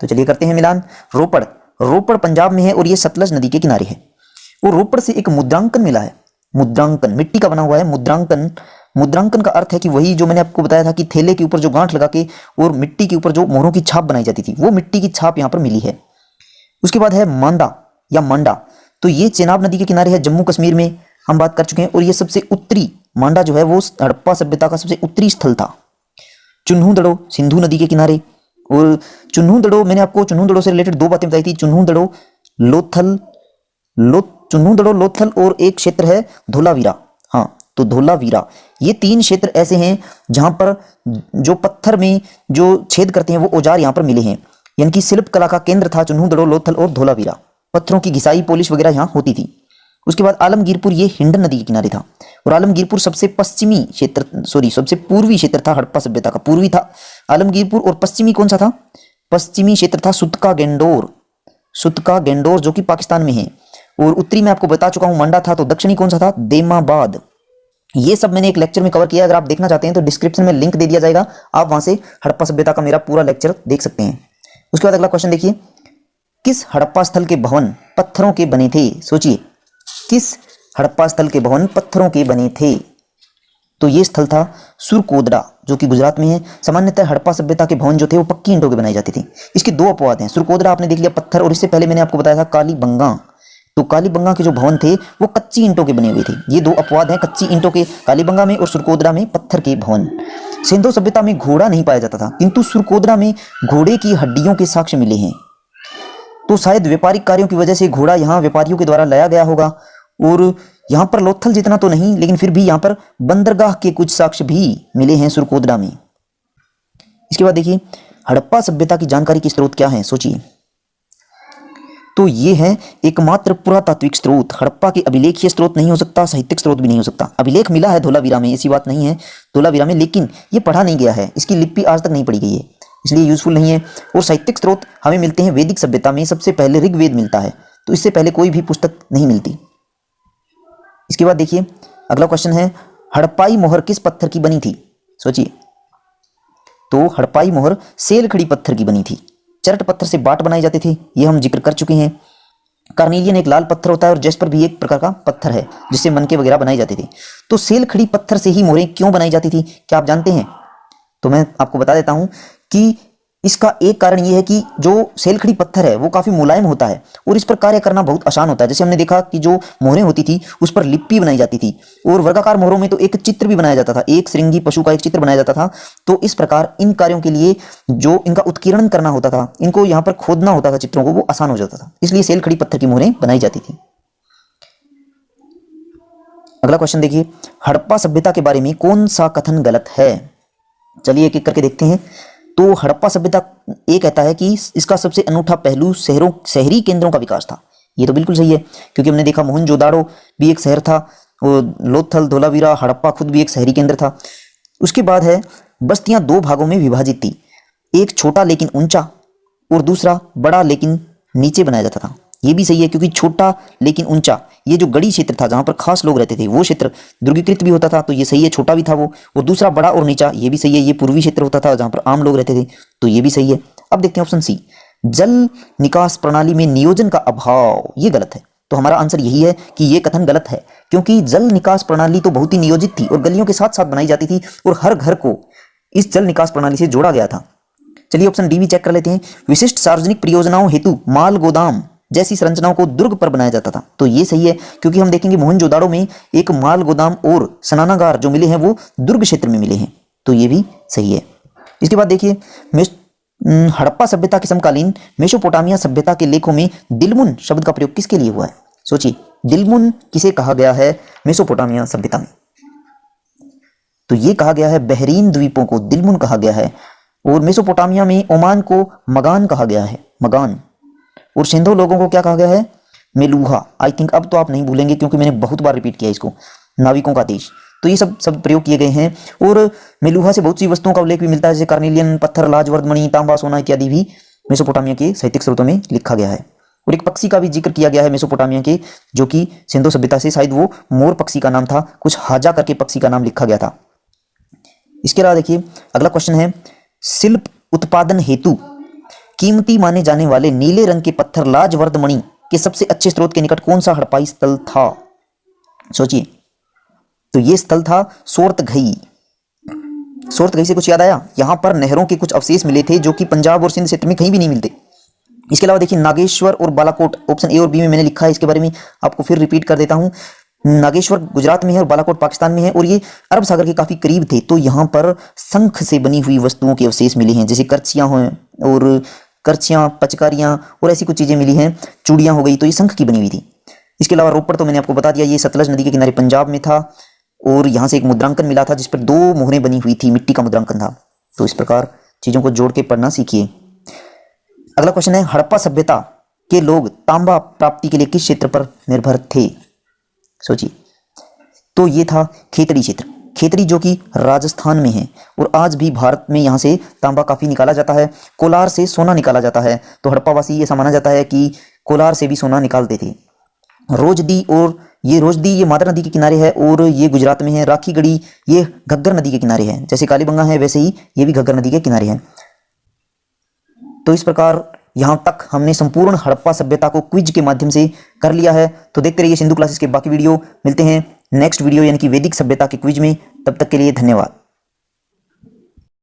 तो चलिए करते हैं मिलान। रोपड़ पंजाब में है, और ये सतलज नदी के किनारे है। और रोपड़ से एक मुद्रांकन मिला है। मुद्रांकन मिट्टी का बना हुआ है। मुद्रांकन का अर्थ है कि वही जो मैंने आपको बताया था कि थैले के ऊपर जो गांठ लगा के और मिट्टी के ऊपर जो मोहरों की छाप बनाई जाती थी, वो मिट्टी की छाप यहाँ पर मिली है। उसके बाद है मांडा, तो ये चेनाब नदी के किनारे है, जम्मू कश्मीर में, हम बात कर चुके हैं। और ये सबसे उत्तरी मांडा जो है वो हड़प्पा सभ्यता का सबसे उत्तरी स्थल था। चुन्हू सिंधु नदी के किनारे, और मैंने आपको चुन्हू से रिलेटेड दो बातें बताई थी, चुन्हू लोथल और एक क्षेत्र है धोलावीरा। हाँ, तो धोलावीरा, ये तीन क्षेत्र ऐसे हैं जहां पर जो पत्थर में जो छेद करते हैं वो औजार यहां पर मिले हैं, यानी कि शिल्प कला का केंद्र था चुन्हू, लोथल और धोलावीरा। पत्थरों की घिसाई पॉलिश वगैरह यहां होती थी। उसके बाद आलमगीरपुर ये हिंडन नदी के किनारे था, और आलमगीरपुर सबसे पश्चिमी क्षेत्र, सबसे पूर्वी क्षेत्र था हड़प्पा सभ्यता का, पूर्वी था आलमगीरपुर, और पश्चिमी कौन सा था? पश्चिमी क्षेत्र था सुतका गेंडोर, सुतका गेंडोर जो कि पाकिस्तान में है, और उत्तरी में आपको बता चुका हूं मंडा था, तो दक्षिणी कौन सा था? देमाबाद। ये सब मैंने एक लेक्चर में कवर किया, अगर आप देखना चाहते हैं तो डिस्क्रिप्शन में लिंक दे दिया जाएगा, आप वहां से हड़प्पा सभ्यता का मेरा पूरा लेक्चर देख सकते हैं। उसके बाद अगला क्वेश्चन देखिए, किस हड़प्पा स्थल के भवन पत्थरों के बने थे? सोचिए, किस हड़प्पा स्थल के भवन पत्थरों के बने थे? तो ये स्थल था सुरकोदरा जो कि गुजरात में है। सामान्यतः हड़प्पा सभ्यता के भवन जो थे वो पक्की ईंटों के बनाए जाते थे। इसके दो अपवाद हैं, सुरकोदरा आपने देख लिया पत्थर, और इससे पहले मैंने आपको बताया था कालीबंगा, तो कालीबंगा के जो भवन थे वो कच्ची ईंटों के बने हुए थे। ये दो अपवाद हैं, कच्ची ईंटों के कालीबंगा में और सुरकोदरा में पत्थर के भवन। सिंधु सभ्यता में घोड़ा नहीं पाया जाता था, किंतु सुरकोदरा में घोड़े की हड्डियों के साक्ष्य मिले हैं, तो शायद व्यापारिक कार्यों की वजह से घोड़ा यहाँ व्यापारियों के द्वारा लाया गया होगा। और यहाँ पर लोथल जितना तो नहीं, लेकिन फिर भी यहाँ पर बंदरगाह के कुछ साक्ष्य भी मिले हैं सुरकोदरा में। इसके बाद देखिए, हड़प्पा सभ्यता की जानकारी के स्रोत क्या हैं? सोचिए, तो ये है एकमात्र पुरातात्विक स्रोत। हड़प्पा के अभिलेखीय स्रोत नहीं हो सकता, साहित्यिक स्रोत भी नहीं हो सकता। अभिलेख मिला है धोलावीरा में, ऐसी बात नहीं है धोलावीरा में, लेकिन ये पढ़ा नहीं गया है, इसकी लिपि आज तक नहीं पढ़ी गई है, इसलिए यूजफुल नहीं है। और साहित्यिक स्रोत हमें मिलते हैं वैदिक सभ्यता में, सबसे पहले ऋग्वेद मिलता है, तो इससे पहले कोई भी पुस्तक नहीं मिलती। इसके बाद देखिए, अगला क्वेश्चन है, हड़प्पाई मोहर किस पत्थर की बनी थी? सोचिए, तो हड़प्पाई मोहर सेलखड़ी पत्थर की बनी थी। चरट पत्थर से बाट बनाए जाते थे, ये हम जिक्र कर चुके हैं। कार्नेलियन एक लाल पत्थर होता है, और जेस्पर भी एक प्रकार का पत्थर है जिससे मनके वगैरह बनाए जाते थे। तो सेलखड़ी पत्थर से ही मोहरें क्यों बनाई जाती थी, क्या आप जानते हैं? तो मैं आपको बता देता हूं कि इसका एक कारण यह है कि जो सेलखड़ी पत्थर है वो काफी मुलायम होता है और इस पर कार्य करना बहुत आसान होता है। जैसे हमने देखा कि जो मोहरें होती थी उस पर लिपि बनाई जाती थी, और वर्गाकार मोहरों में तो एक चित्र भी बनाया जाता था, एक श्रृंगी पशु का एक चित्र बनाया जाता था। तो इस प्रकार इन कार्यों के लिए जो इनका उत्कीर्णन करना होता था, इनको यहाँ पर खोदना होता था चित्रों को, वो आसान हो जाता था, इसलिए सेलखड़ी पत्थर की मोहरें बनाई जाती थी। अगला क्वेश्चन देखिए, हड़प्पा सभ्यता के बारे में कौन सा कथन गलत है? चलिए एक एक करके देखते हैं। तो हड़प्पा सभ्यता ये कहता है कि इसका सबसे अनूठा पहलू शहरी केंद्रों का विकास था। ये तो बिल्कुल सही है, क्योंकि हमने देखा मोहनजोदाड़ो भी एक शहर था, और लोथल, धोलावीरा, हड़प्पा खुद भी एक शहरी केंद्र था। उसके बाद है, बस्तियां दो भागों में विभाजित थी, एक छोटा लेकिन ऊंचा और दूसरा बड़ा लेकिन नीचे बनाया जाता था। ये भी सही है, क्योंकि छोटा लेकिन ऊंचा, ये जो गढ़ी क्षेत्र था जहां पर खास लोग रहते थे वो क्षेत्र दुर्गीकृत भी होता था, तो ये सही है, छोटा भी था वो। और दूसरा बड़ा और नीचा, ये भी सही है, ये पूर्वी क्षेत्र होता था जहां पर आम लोग रहते थे, तो ये भी सही है। अब देखते हैं ऑप्शन सी, जल निकास प्रणाली में नियोजन का अभाव, ये गलत है। तो हमारा आंसर यही है कि ये कथन गलत है, क्योंकि जल निकास प्रणाली तो बहुत ही नियोजित थी और गलियों के साथ साथ बनाई जाती थी, और हर घर को इस जल निकास प्रणाली से जोड़ा गया था। चलिए ऑप्शन डी भी चेक कर लेते हैं, विशिष्ट सार्वजनिक परियोजनाओं हेतु माल गोदाम जैसी संरचनाओं को दुर्ग पर बनाया जाता था, तो ये सही है, क्योंकि हम देखेंगे मोहनजोदाड़ो में एक माल गोदाम और स्नानागार जो मिले हैं वो दुर्ग क्षेत्र में मिले हैं, तो ये भी सही है। इसके बाद देखिए, हड़प्पा सभ्यता के समकालीन मेसोपोटामिया सभ्यता के लेखों में दिलमुन शब्द का प्रयोग किसके लिए हुआ है? सोचिए, दिलमुन किसे कहा गया है मेसोपोटामिया सभ्यता में? तो ये कहा गया है बहरीन द्वीपों को दिलमुन कहा गया है, और मेसोपोटामिया में ओमान को मगान कहा गया है, मगान। और सिंधु लोगों को क्या कहा गया है? मेलूहा। आई थिंक अब तो आप नहीं भूलेंगे, क्योंकि मैंने बहुत बार रिपीट किया इसको, नाविकों का देश। तो ये सब प्रयोग किए गए हैं, और मेलूहा से बहुत सी वस्तुओं का उल्लेख भी मिलता है, जैसे कार्नेलियन पत्थर, लाजवर्द मणि, तांबा, सोना इत्यादि भी मेसोपोटामिया के साहित्यिक स्रोतों में लिखा गया है। और एक पक्षी का भी जिक्र किया गया है मेसोपोटामिया के, जो कि सिंधु सभ्यता से, शायद वो मोर पक्षी का नाम था, कुछ हाजा करके पक्षी का नाम लिखा गया था। इसके अलावा देखिए, अगला क्वेश्चन है, शिल्प उत्पादन हेतु कीमती माने जाने वाले नीले रंग के पत्थर लाजवर्द मणि के सबसे अच्छे स्रोत के निकट कौन सा हड़प्पाई स्थल था? सोचिए, तो ये स्थल था सोरतघई। सोरतघई से कुछ याद आया? यहां पर नहरों के कुछ अवशेष मिले थे, जो कि पंजाब और सिंध क्षेत्र में कहीं भी नहीं मिलते। इसके अलावा देखिए, नागेश्वर और बालाकोट, ऑप्शन ए और बी में मैंने लिखा है, इसके बारे में आपको फिर रिपीट कर देता हूं। नागेश्वर गुजरात में है और बालाकोट पाकिस्तान में है, और ये अरब सागर के काफी करीब थे। तो यहाँ पर शंख से बनी हुई वस्तुओं के अवशेष मिले हैं, जैसे करछियां हैं और करछियां, पचकारियां और ऐसी कुछ चीजें मिली हैं, चूड़ियां हो गई, तो ये शंख की बनी हुई थी। इसके अलावा रोपड़ तो मैंने आपको बता दिया, ये सतलज नदी के किनारे पंजाब में था, और यहाँ से एक मुद्रांकन मिला था जिस पर 2 मोहरें बनी हुई थी, मिट्टी का मुद्रांकन था। तो इस प्रकार चीजों को जोड़ के पढ़ना सीखिए। अगला क्वेश्चन है, हड़प्पा सभ्यता के लोग तांबा प्राप्ति के लिए किस क्षेत्र पर निर्भर थे? सोचिए। तो ये था खेतड़ी क्षेत्र, खेतड़ी जो कि राजस्थान में है और आज भी भारत में यहाँ से तांबा काफ़ी निकाला जाता है। कोलार से सोना निकाला जाता है। तो हड़प्पावासी ऐसा माना जाता है कि कोलार से भी सोना निकालते थे। रोजदी, और ये रोजदी ये मादर नदी के किनारे है और ये गुजरात में है। राखीगढ़ी ये घग्गर नदी के किनारे है। जैसे कालीबंगा है वैसे ही ये भी घग्गर नदी के किनारे है। तो इस प्रकार यहाँ तक हमने संपूर्ण हड़प्पा सभ्यता को क्विज के माध्यम से कर लिया है। तो देखते रहिए सिंधु क्लासेस के बाकी वीडियो। मिलते हैं नेक्स्ट वीडियो यानी कि वैदिक सभ्यता के क्विज में। तब तक के लिए धन्यवाद।